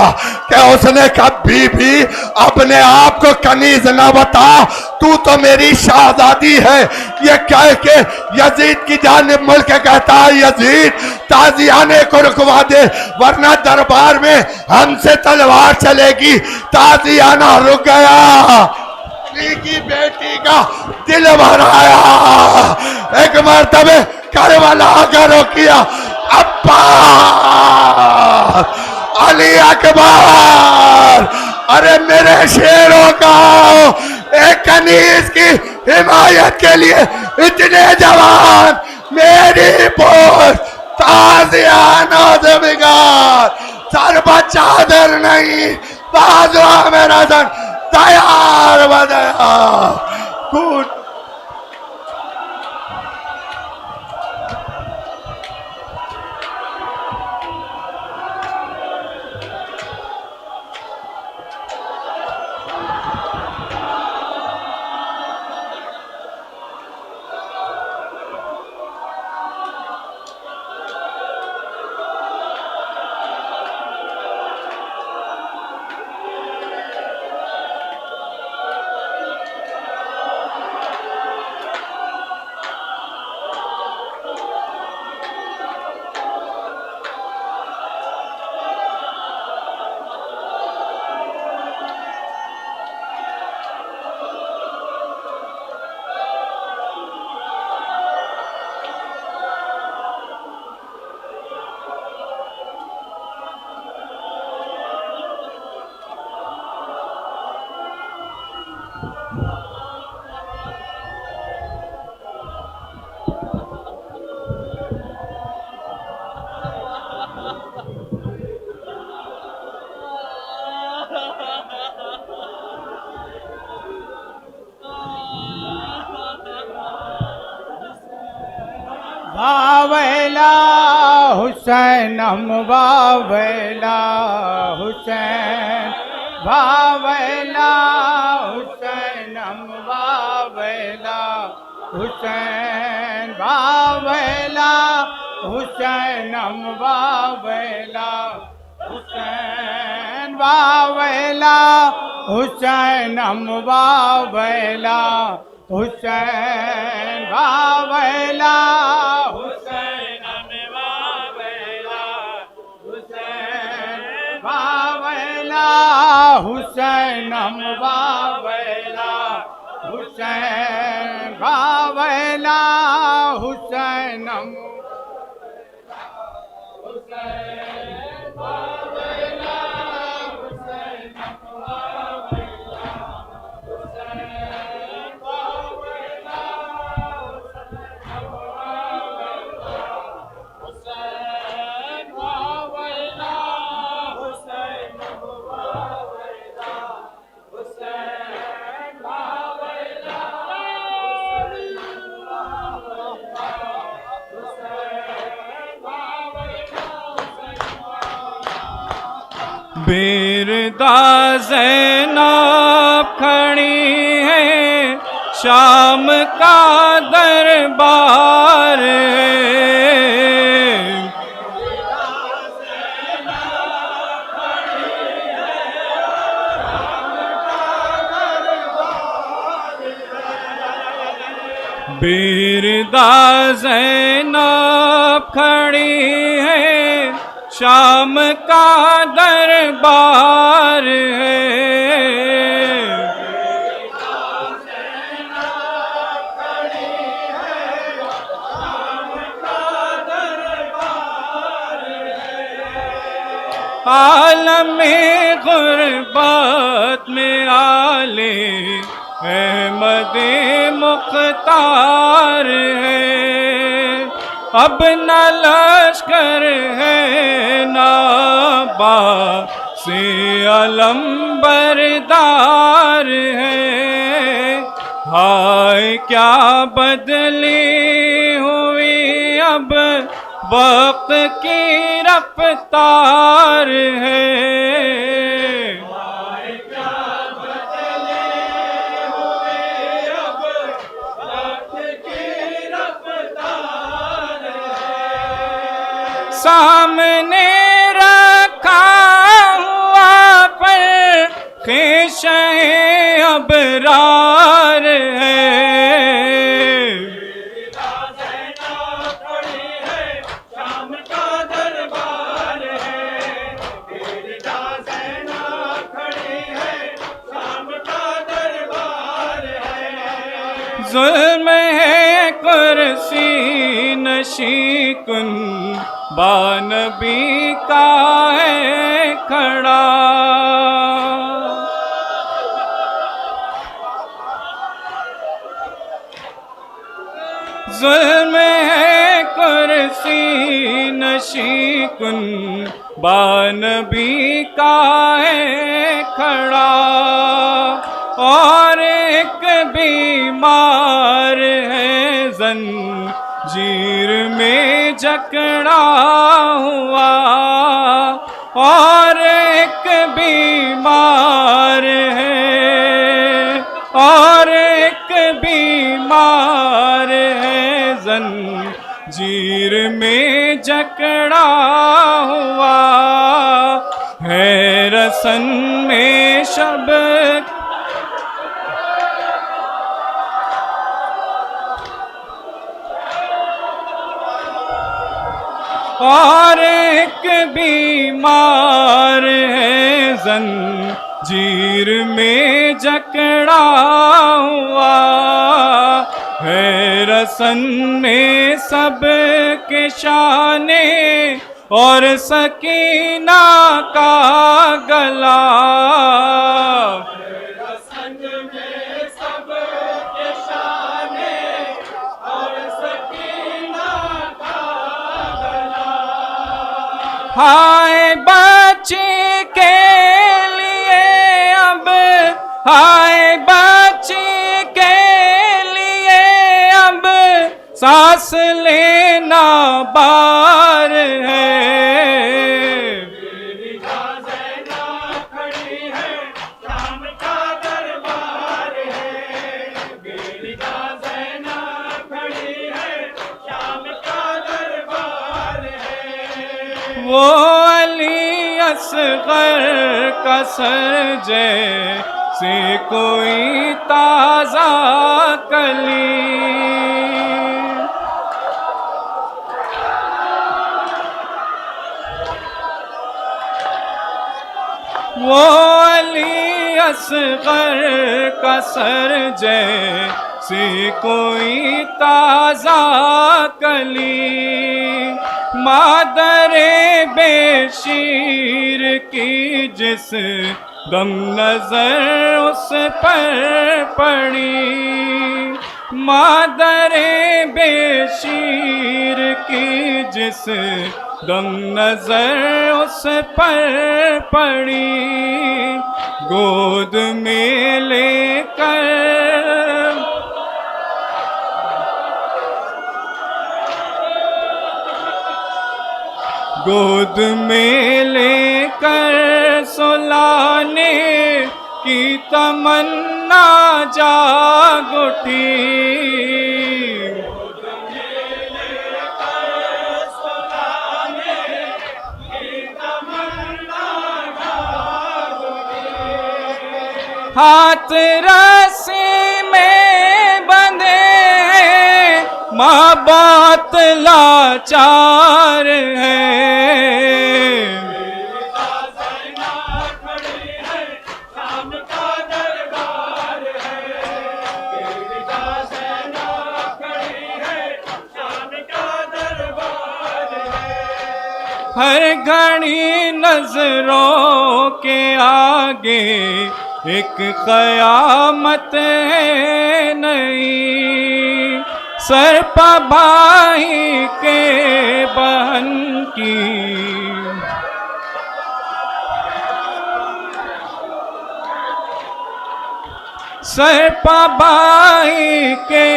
कि उसने कहा, बीबी अपने आप को कनीज ना बता, तू तो मेरी शहजादी है। ये कह के यजीद की जानिब मुड़ के कहता है, यजीद ताजियाने को रुकवा दे वरना दरबार में हमसे तलवार चलेगी। ताजियाना रुक गया। की बेटी का दिल भर आया। एक मर्तबे करबला का रोकिया, अब्बास, अली अकबर, अरे मेरे शेरों का एक कनीज की हिमायत के लिए इतने जवान मेरी पोस्ट ताजियाना से बिगाड़, सर पर चादर नहीं, बाजुआ मेरा सर तैयार बदया कूद। वावेला हुसैनम वावेला हुसैन, वावेला हुसैनम वावेला हुसैन, वावेला हुसैनम वावेला हुसैन, वावेला हुसैनम वावेला हुसैन, वावेला हुसैनम वावेला हुसैन, वावेला हुसैनम वावेला हुसैन, वावेला हुसैनम बिरदा ज़ैनब खड़ी है, शाम का दरबार है। बिरदा ज़ैनब खड़ी है, शाम का दरबार है। आलमे गुरबत में आले अहमद मुख्तार है। अब न लश्कर है ना से अलम बरदार है। हाय क्या बदली हुई अब वक्त की रफ्तार है। सामने रखा हुआ पर ख़ेशे अबरार है। शाम का दरबार है, खड़ी है, शाम का दरबार है। जुल्म है कुर्सी नशी कुन बानबी का है खड़ा। जुल्म है सी नशी कुन बान भी का है खड़ा, और एक बीमार है जंजीर में जकड़ा हुआ, और एक बीमार है, और एक बीमार है जंजीर में जकड़ा हुआ है। रसन में शब और एक बीमार है जंजीर में जकड़ा हुआ है। रसन में सब के शाने और सकीना का गला, हाय बच्ची के लिए अब, हाय बच्ची के लिए अब सांस लेना बार है। वो अली असगर का सर जैसे कोई ताजा कली, वो अली असगर का सर जैसे कोई ताजा कली, मादरे बेशीर की जिस दम नजर उस पर पड़ी, मादरे बेशीर की जिस दम नजर उस पर पड़ी, गोद में लेकर गोद में लेकर सुलाने की तमन्ना जाग उठी, हाथ रस्सी में बंधे हैं, माँ बात लाचार है। हर घड़ी नजरों के आगे एक कयामत है नई, सर पर भाई के बहन की, सर पर भाई के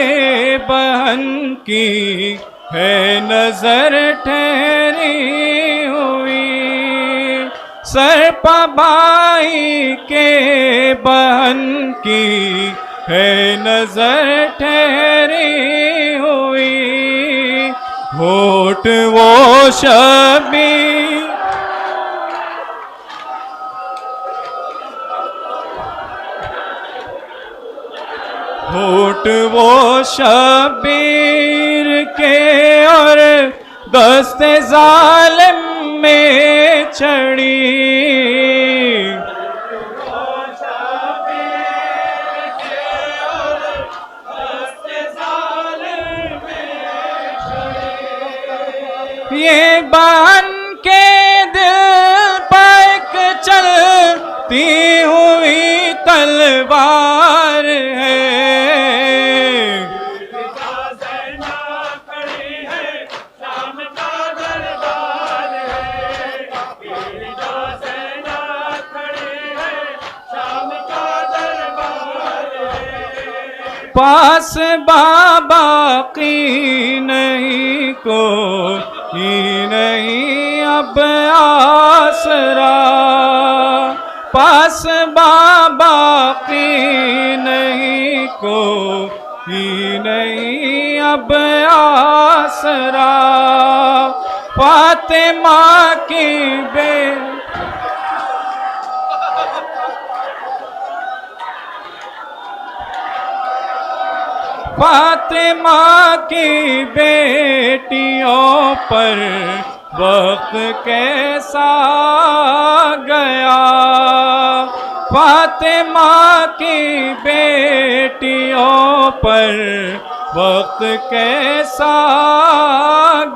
बहन की है नजर ठहरी हुई, सर पर भाई के बहन की है नजर ठहरी हुई, होठ वो शबीर होठ वो शबीर के और दस्ते जालिम में चढ़ी, ये बन के दिल पर चलती हुई तलवार है। खड़ी है शाम पास बाबा की नहीं कोई नहीं अब आसरा, पास बाबा की नहीं कोई नहीं अब आसरा, फातिमा की फातिमा की बेटियों पर वक्त कैसा गया, फातिमा की बेटियों पर वक्त कैसा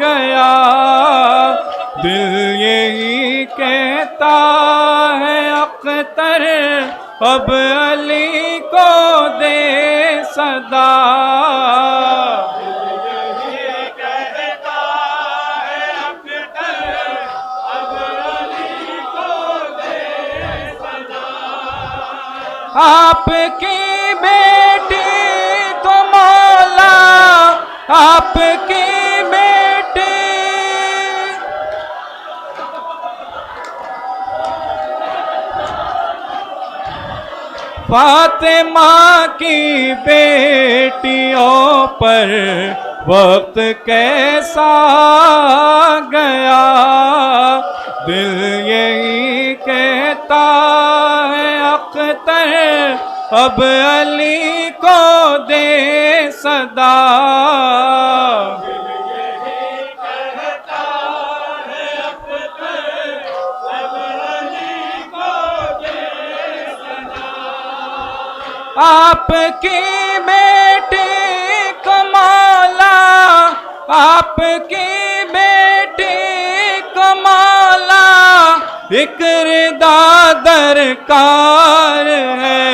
गया, दिल यही कहता है अख्तर अब अली को दे सदा, आपकी बेटी को मौला आपकी बेटी फातिमा की बेटियों पर वक्त कैसा गया, दिल यही कहता है अख्तर अब अली को दे सदा, आपकी बेटी को मौला आपकी बेटी को मौला एक रिदा दरकार है,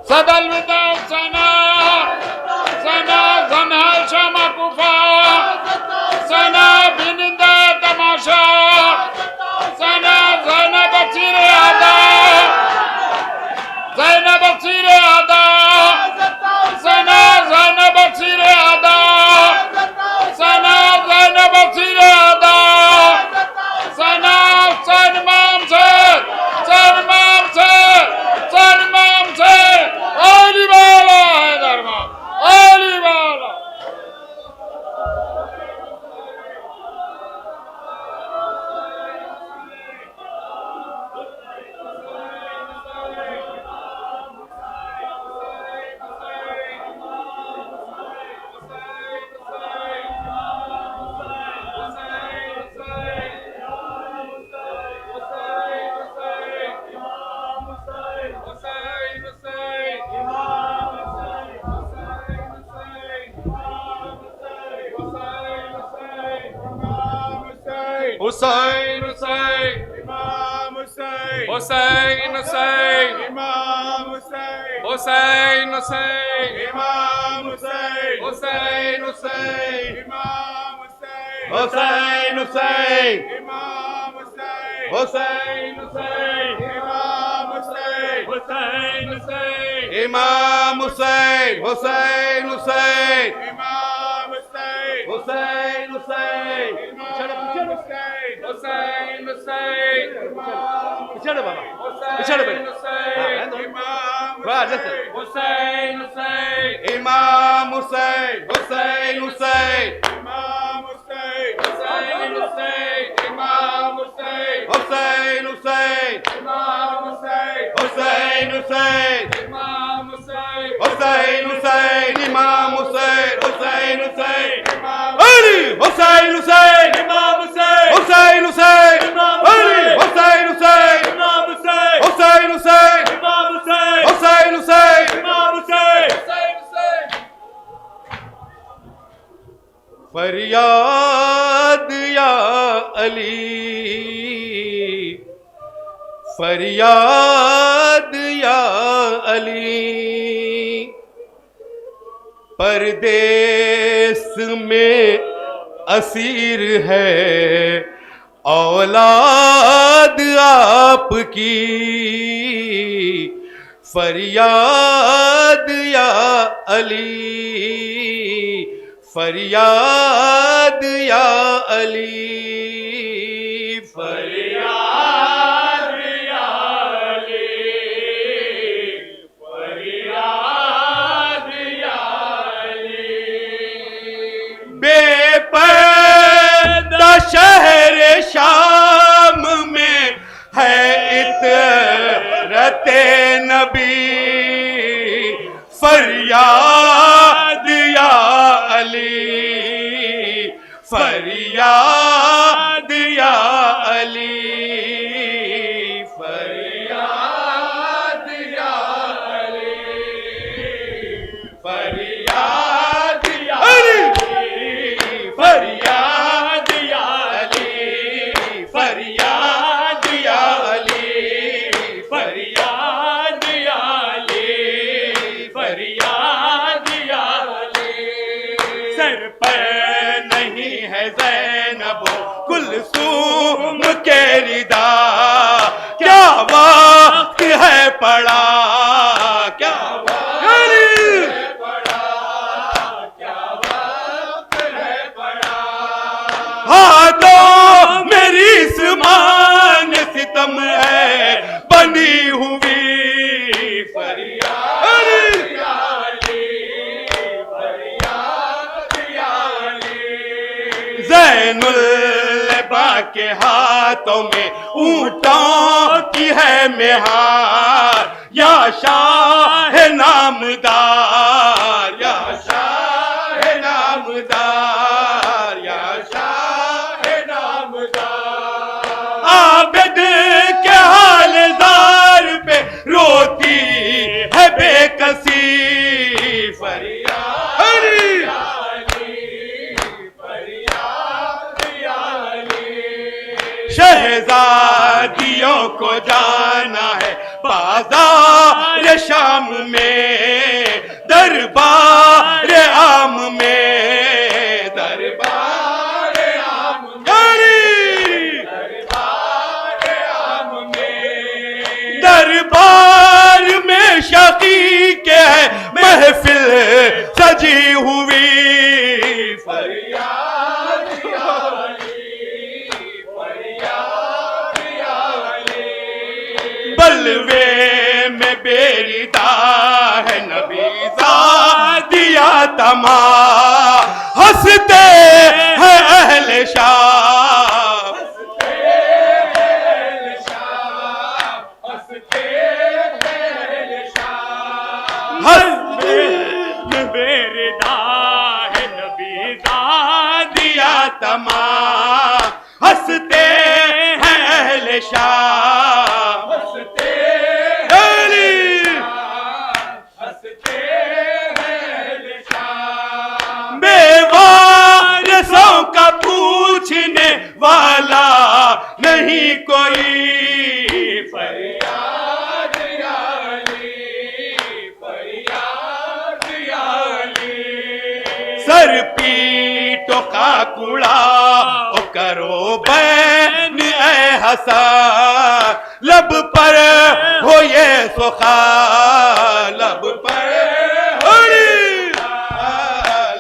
सदल विदा सना सना सना शमा कुफा सना बिनिंदा तमाशा सना सना बसीरे आदा सना बसीरे आदा सना सना बसीरे आदा सना सना बसीरे आदा सना सनमाम से सनमाम से सनमाम से अली वाला है धर्मा अली वाला हुसैन हुसैन इमाम हुसैन हुसैन हुसैन इमाम हुसैन हुसैन हुसैन इमाम हुसैन हुसैन हुसैन इमाम हुसैन हुसैन हुसैन इमाम हुसैन हुसैन हुसैन इमाम हुसैन हुसैन हुसैन इमाम हुसैन हुसैन हुसैन इमाम हुसैन हुसैन हुसैन हुसैन हुसैन पिछड़ बाबा हुसैन हुसैन हुसैन हुसैन इमाम हुसैन हुसैन हुसैन इमाम हुसैन हुसैन हुसैन इमाम हुसैन हुसैन हुसैन इमाम हुसैन हुसैन हुसैन इमाम हुसैन हुसैन हुसैन इमाम हुसैन हुसैन हुसैन अली हुसैन हुसैन इमाम हुसैन हुसैन हुसैन अली हुसैन हुसैन इमाम हुसैन हुसैन हुसैन इमाम हुसैन हुसैन हुसैन इमाम हुसैन फरियाद या अली फरियाद या अली परदेस में असीर है औलाद आपकी, फरियाद या अली, फरियाद या अली, फरियाद या अली, फरियाद या अली। बेपर्दा शहर शाम में है इतरते नबी, फरियाद या अली, फरियाद या अली, फरियाद या अली, फरियाद या अली, फरियाद या अली, फरियाद या अली, फरियाद या अली, फरियाद या अली। सर पर नहीं है ज़ैनब कुलसूम के रिदा, क्या वक्त है पड़ा, क्या वक्त है पड़ा, क्या वक्त है पड़ा। हाथों मेरी समान सितम है बनी हुई, फरियाद या अली, फरियाद या अली। ज़ैनुल लबा के हाथों में ऊंटों की है मेहार, या शाह नामदार, या शाह नामदार, या शाह नामदार। आबिद के हालदार पे रोती है बेकसी, फरियाद या अली, फरियाद या अली। शहजादियों को जाना है बाजार शाम में, दरबार आम में, दरबार आम में, दरबार आम में। दरबार में शकी के है महफिल सजी हुई, फरियाद या अली, फरियाद या अली। बलवे में बेरिदा है नबीजा दिया तमा, हंसते हैं अहले शाम, हंसते हैं अहले शाम, हंसते हैं अहले शाम। हंसते में बेरिदा है नबीजा दिया तमा, हंसते हैं अहले शाम, हंसते अली, हंसते हैं अहले शाम। बेवारसों का पूछने वाला नहीं कोई, फरियाद या अली, फरियाद या अली। सर पीटो का कूड़ा ओ करो बैन ए हसन, लब पर हो ये सुखा, लब पर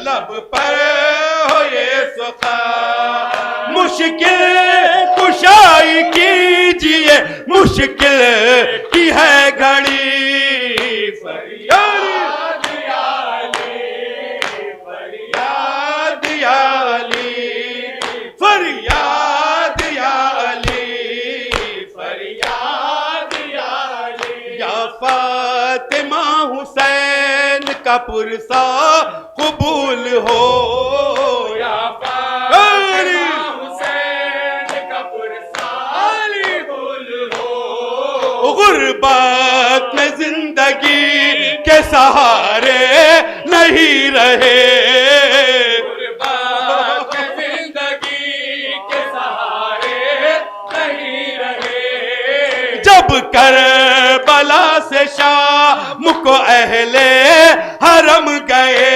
लब पर हो ये सुखा। मुश्किल कुशाई कीजिए, मुश्किल की है घड़ी, फरियाद या अली, फरियाद या अली, फरियाद या अली, फरियाद या अली। या फातिमा हुसैन का पुरसा कबूल हो, या फातिमा हुसैन का पुरसा कबूल हो। गुर्बत में जिंदगी के सहारे नहीं रहे, गुर्बत में जिंदगी के सहारे नहीं रहे। जब करबला से शाम को अहले हरम गए,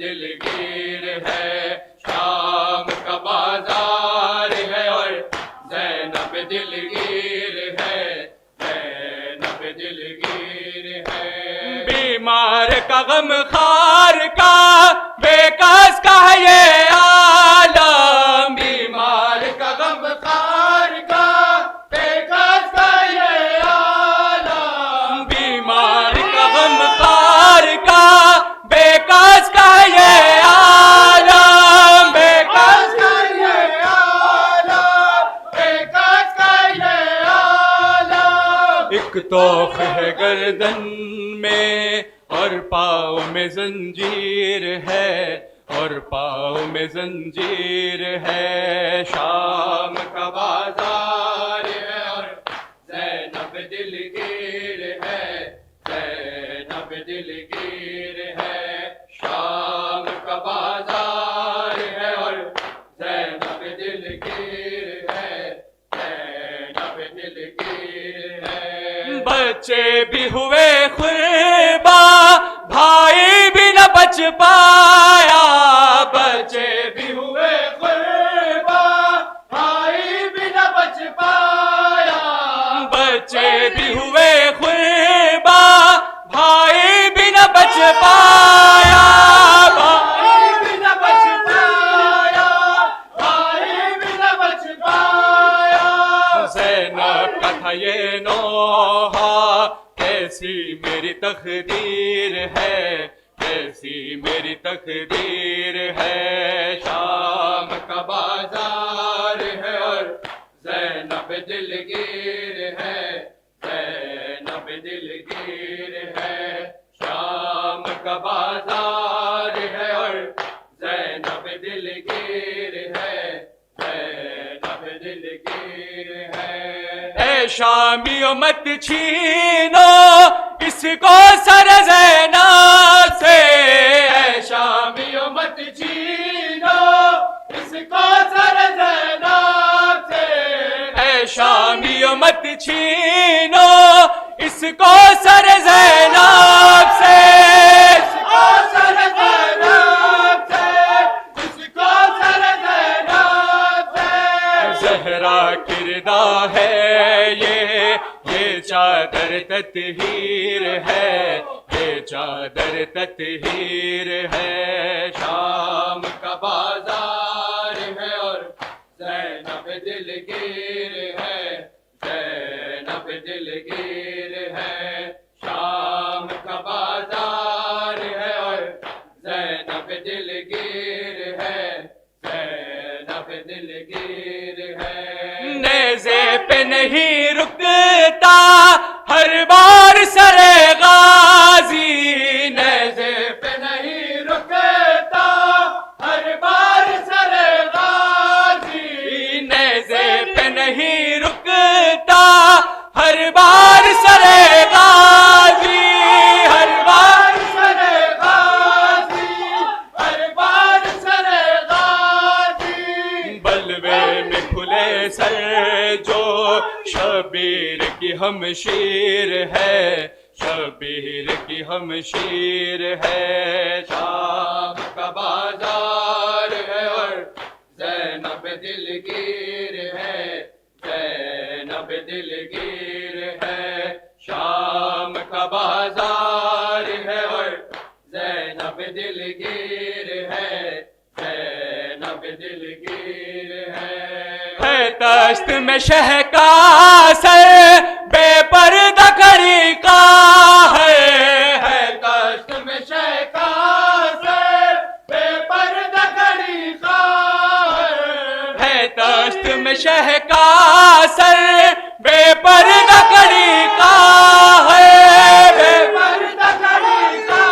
दिलगीर है, शाम का बाजार है और ज़ैनब दिलगीर है, ज़ैनब दिलगीर है। बीमार का गम खार का बेकस का है ये आलम, बीमार का गम खार का बेकस का ये आलम, बीमार का गम खार का बेकस का ये आलम, बेकस का ये आलम, बेकस का ये आलम। एक तोख है गर्दन में और पाँव में जंजीर है, और पाँव में जंजीर है, शाम का बाजार है और ज़ैनब दिलगीर है, ज़ैनब दिलगीर है, शाम का बाजार है और ज़ैनब दिलगीर है, ज़ैनब दिलगीर है। बच्चे भी हुए खुरबा, भाई भी न बच पाया, बच्चे भी हुए खुरबा, भाई भी न बच पाया, बच्चे भी हुए खुरबा, भाई भी न बच पाया, भाई भी न बच पाया, भाई भी न बच पाया। ज़ैनब का था ये नोहा, कैसी मेरी तकदीर है, कैसी मेरी तकदीर है, शाम का बाजार है और ज़ैनब दिलगीर है, ज़ैनब दिलगीर है, शाम का बाजार है और ज़ैनब दिलगीर है, ज़ैनब दिलगीर है। ऐ शामियों मत छीनो इसको सर ज़ैनब से, ऐ शामियों मत छीनो इसको सर ज़ैनब से, ऐ शामियों मत छीनो इसको सर ज़ैनब से, इसको सर ज़ैनब से, इसको सर ज़ैनब से। ज़हरा किरदा है ये चादर तत्हीर है, ये चादर तत्हीर है, शाम का बाजार है और ज़ैनब दिलगीर है, ज़ैनब दिलगीर है, शाम का बाजार है और ज़ैनब दिलगीर है, ज़ैनब दिलगीर है। नेज़े पे नहीं रुकता हर बार सरे गाजी, नेज़े पे नहीं रुकता हर बार सरे गाजी, नेज़े पे नहीं रुकता हर बार सरे गाजी, हर बार सरे गाजी, हर बार सरे गाजी। बलवे में खुले सर जो शबीर की हमशीर है, शबीर की हमशीर है, शाम का बाजार है और ज़ैनब दिलगीर है, ज़ैनब दिलगीर है, शाम का बाजार है और ज़ैनब दिलगीर है, ज़ैनब दिलगीर है। तश्त में शह का सर बेपर्दा खड़ी का है तश्त में शह का सर बेपर्दा खड़ी का है तश्त में शह का सर बेपर्दा खड़ी का है, बेपर्दा खड़ी का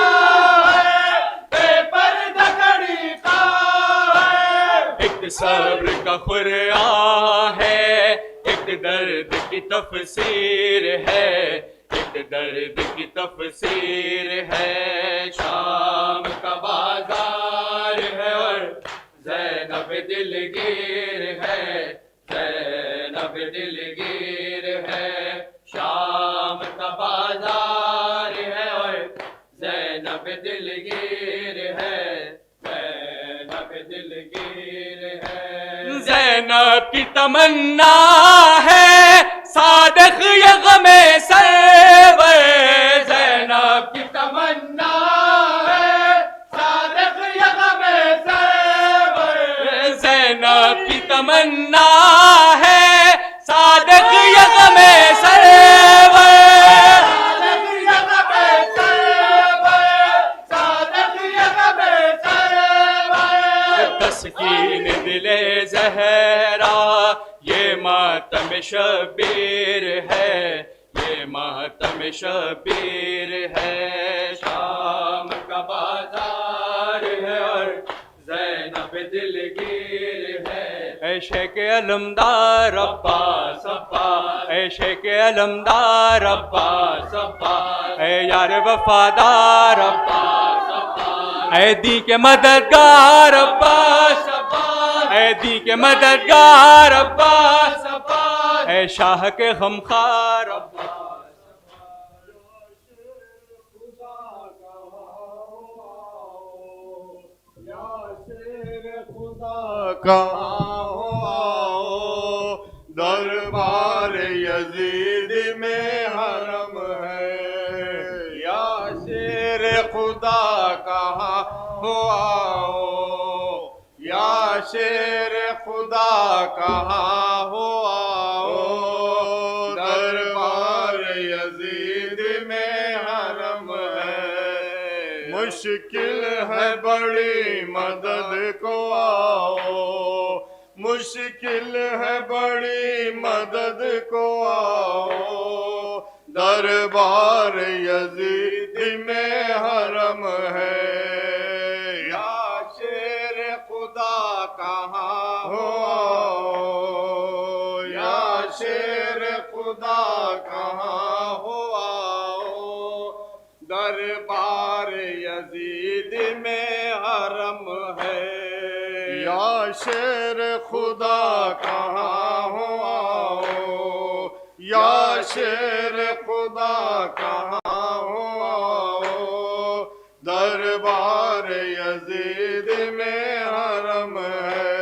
है, बेपर्दा खड़ी का है। एक सब्र का खुरा है, एक दर्द की तफसीर है, एक दर्द की तफसीर है, शाम का बाजार है और ज़ैनब दिलगीर है, ज़ैनब दिलगीर है, शाम का बाजार है और ज़ैनब दिलगीर है। ज़ैनब की तमन्ना है सादिक यग़मे सरवर, ज़ैनब की तमन्ना है सादिक यग़मे सरवर, ज़ैनब की तमन्ना है सादिक यग़मे सरवर, तस्कीन दिले ज़हरा ये मातम शबीर है, ये मातम शबीर है। शाम का बाजार है और ज़ैनब दिलगीर है। ऐ शेख अलमदार अब्बास अब्बास, ऐ शेख अलमदार अब्बास अब्बास, ऐ यार वफादार अब्बास अब्बास, ऐ दी के मददगार अब्बास अब्बास, ऐ दी के मददगार अब्बास अब्बास, ऐ शाह के गमखार अब्बास। कहाँ हो आओ, दरबार यजीद में हरम है। या शेर खुदा कहाँ हो आओ, या शेर खुदा कहाँ हो आओ, दरबार यजीद में हरम है। मुश्किल है बड़ी मदद को आओ, मुश्किल है बड़ी मदद को आओ, दरबार यजीद में हरम है। या शेर खुदा कहाँ हो आओ, या शेर खुदा कहाँ हो आओ, दरबार यजीद में हरम है। या शेर खुदा कहाँ हो आओ, या शेर खुदा कहाँ हो आओ, दरबार यजीद में हरम है।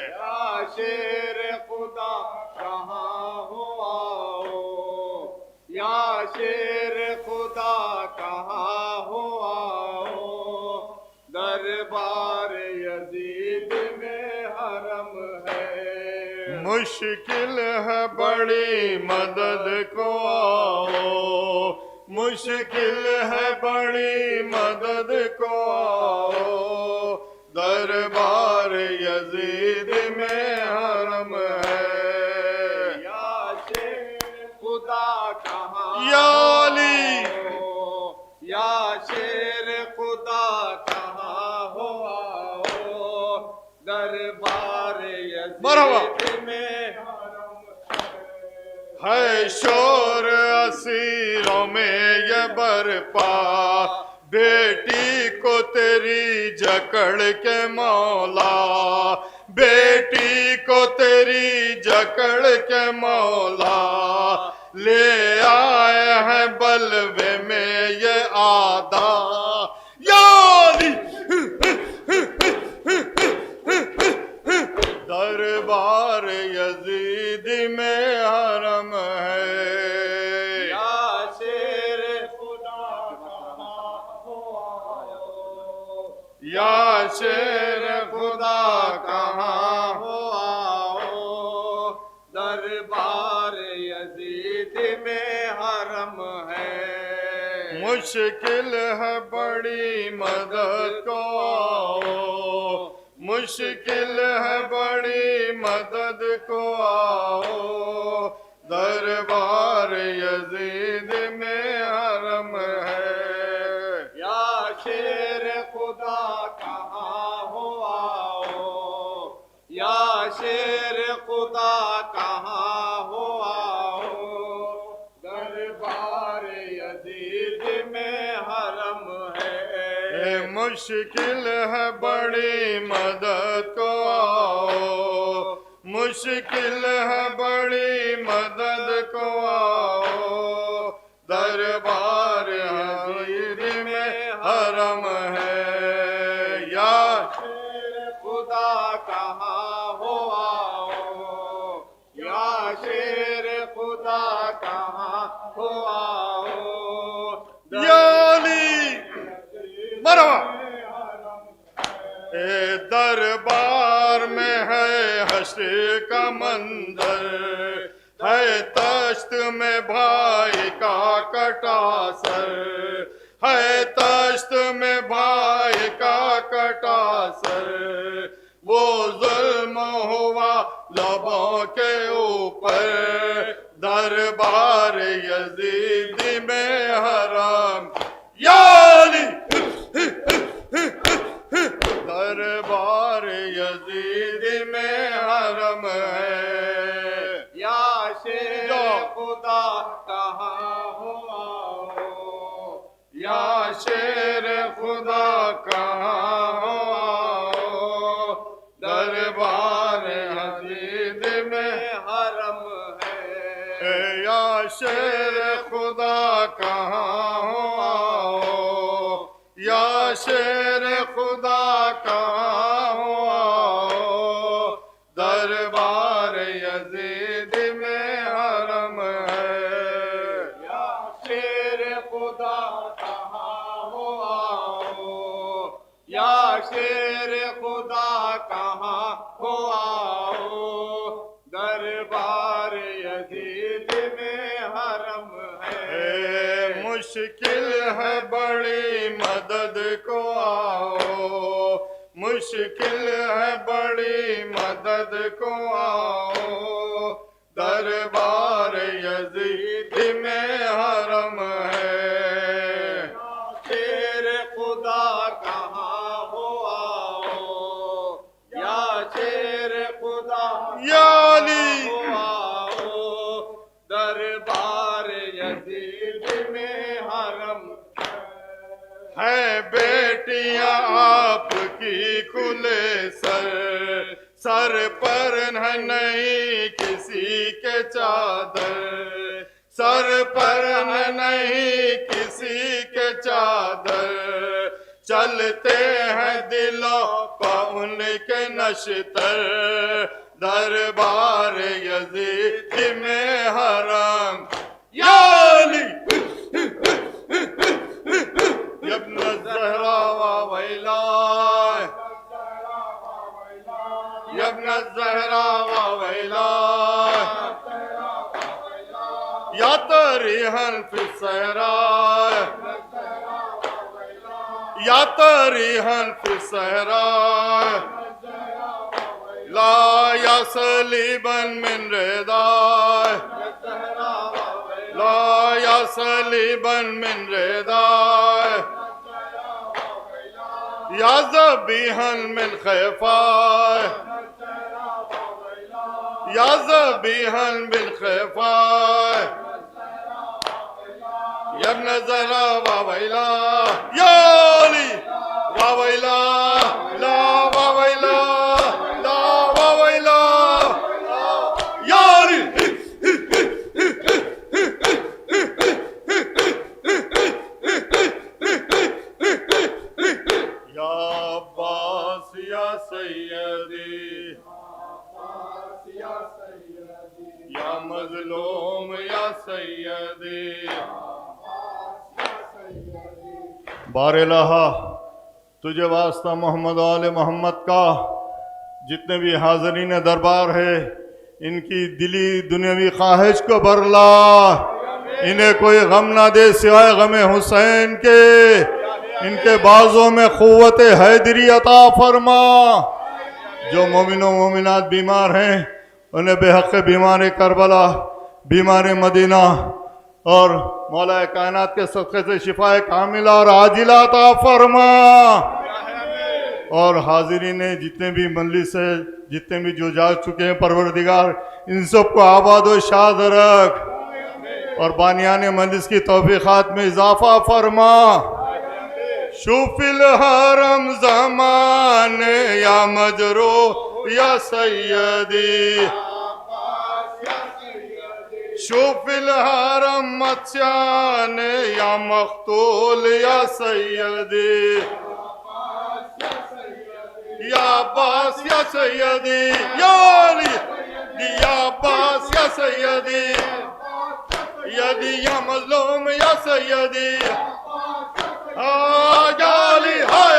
या शेर खुदा कहाँ हो आओ, या शेर खुदा कहाँ हो आओ, दरबार यजीद में हरम है। मुश्किल है बड़ी मदद को आओ, मुश्किल है बड़ी मदद को आओ, दरबार यजीद में हरम है। या शेर खुदा कहाँ या अली, या शेर खुदा कहाँ हो आओ, दरबार यजीद में है। शोर असीरों में ये बरपा, बेटी को तेरी जकड़ के मौला, बेटी को तेरी जकड़ के मौला, ले आए हैं बलवे में ये आदा। यानी दरबार यजीद में हरम है। या शेर खुदा कहाँ हो आओ, या शेर खुदा कहाँ हो आओ, दरबार यजीद में हरम है। मुश्किल है बड़ी मदद को आओ, मुश्किल है बड़ी मदद को आओ, दरबार यजीद में हरम है। या शेर खुदा कहाँ हो आओ, या शेर खुदा कहाँ हो आओ, दरबार यजीद में हरम है। मुश्किल है बड़ी मदद को आओ, मुश्किल है बड़ी मदद को आओ, दरबार यजीद में हरम है। या शेर खुदा कहाँ हो आओ, ए दरबार में है हश्र का मंजर, है तश्त में भाई का कटा सर, है तश्त में भाई का कटा सर। वो जुल्म हुआ लबों के ऊपर, दरबार यजीदी में हराम याली दरबार यजीदी में हरम है। या शेर खुदा कहाँ हो आओ, या शेर खुदा कहाँ हो आओ, दरबार यजीदी में हरम है। या शेर खुदा कहाँ हो आओ, या शेर खुदा कहाँ हो आओ, दरबार यजीद में हरम है। या शेर खुदा कहाँ हो आओ, या शेर खुदा कहाँ हो आओ, दरबार यजीद में हरम है। मुश्किल है बड़ी मदद को आओ, मुश्किल है बड़ी मदद को आओ, दरबार यजीद में हरम है। शेर खुदा कहाँ हो आओ, या शेर खुदा याली हो आओ, दरबार यजीद में हरम है। बेटियां आपकी खुले सर, सर पर नहीं किसी के चादर, सर पर नहीं किसी के चादर, चलते हैं दिलों का उनके नश्तर, दरबार यजीद में हरम याली यब्न ज़हरा वा वैला, यब्न ज़हरा वा वैला, या तरीहन फी सहरा, या तरीहन फी सहरा, ला या सलीबन मिन रेदा, ला या सलीबन मिन रेदा, या ज़बीहन मिन खैफा, या ज़बीहन मिन खैफा, यब्न ज़हरा वा वैला, याली वा वैला, ला वा वैला, ला वा वैला, याली या अब्बास या सैयदी, या मजलूम या सैयदी। बारेलाहा तुझे वास्ता मोहम्मद आले मोहम्मद का, जितने भी हाज़रीन दरबार है इनकी दिली दुनियावी ख्वाहिश को भरला, इन्हें कोई गम ना दे सिवाय गम हुसैन के, इनके बाजों में क़ुव्वत हैदरी अता फरमा। जो मोमिनो मोमिनात बीमार हैं उन्हें बेहक़ बीमार करबला, बीमार मदीना और मौला कायनात के सदक़े से शिफाए कामिला और आजिला अता फरमा। और हाज़रीन ने जितने भी मजलिस से जितने भी जो जा चुके हैं परवरदिगार इन सबको आबाद व शाद रख और बानियान मजलिस की तौफ़ीक़ात में इजाफ़ा फरमा। शुफिल हरम ज़मान या मजरो या सैयदी, शुफिल हरम मत्स्यान या मख्तूल या सैयदी, या अब्बास या सैयदी, या अली या अब्बास या सैयदी, यदी या मज़लूम या सैयदी, या अली हाय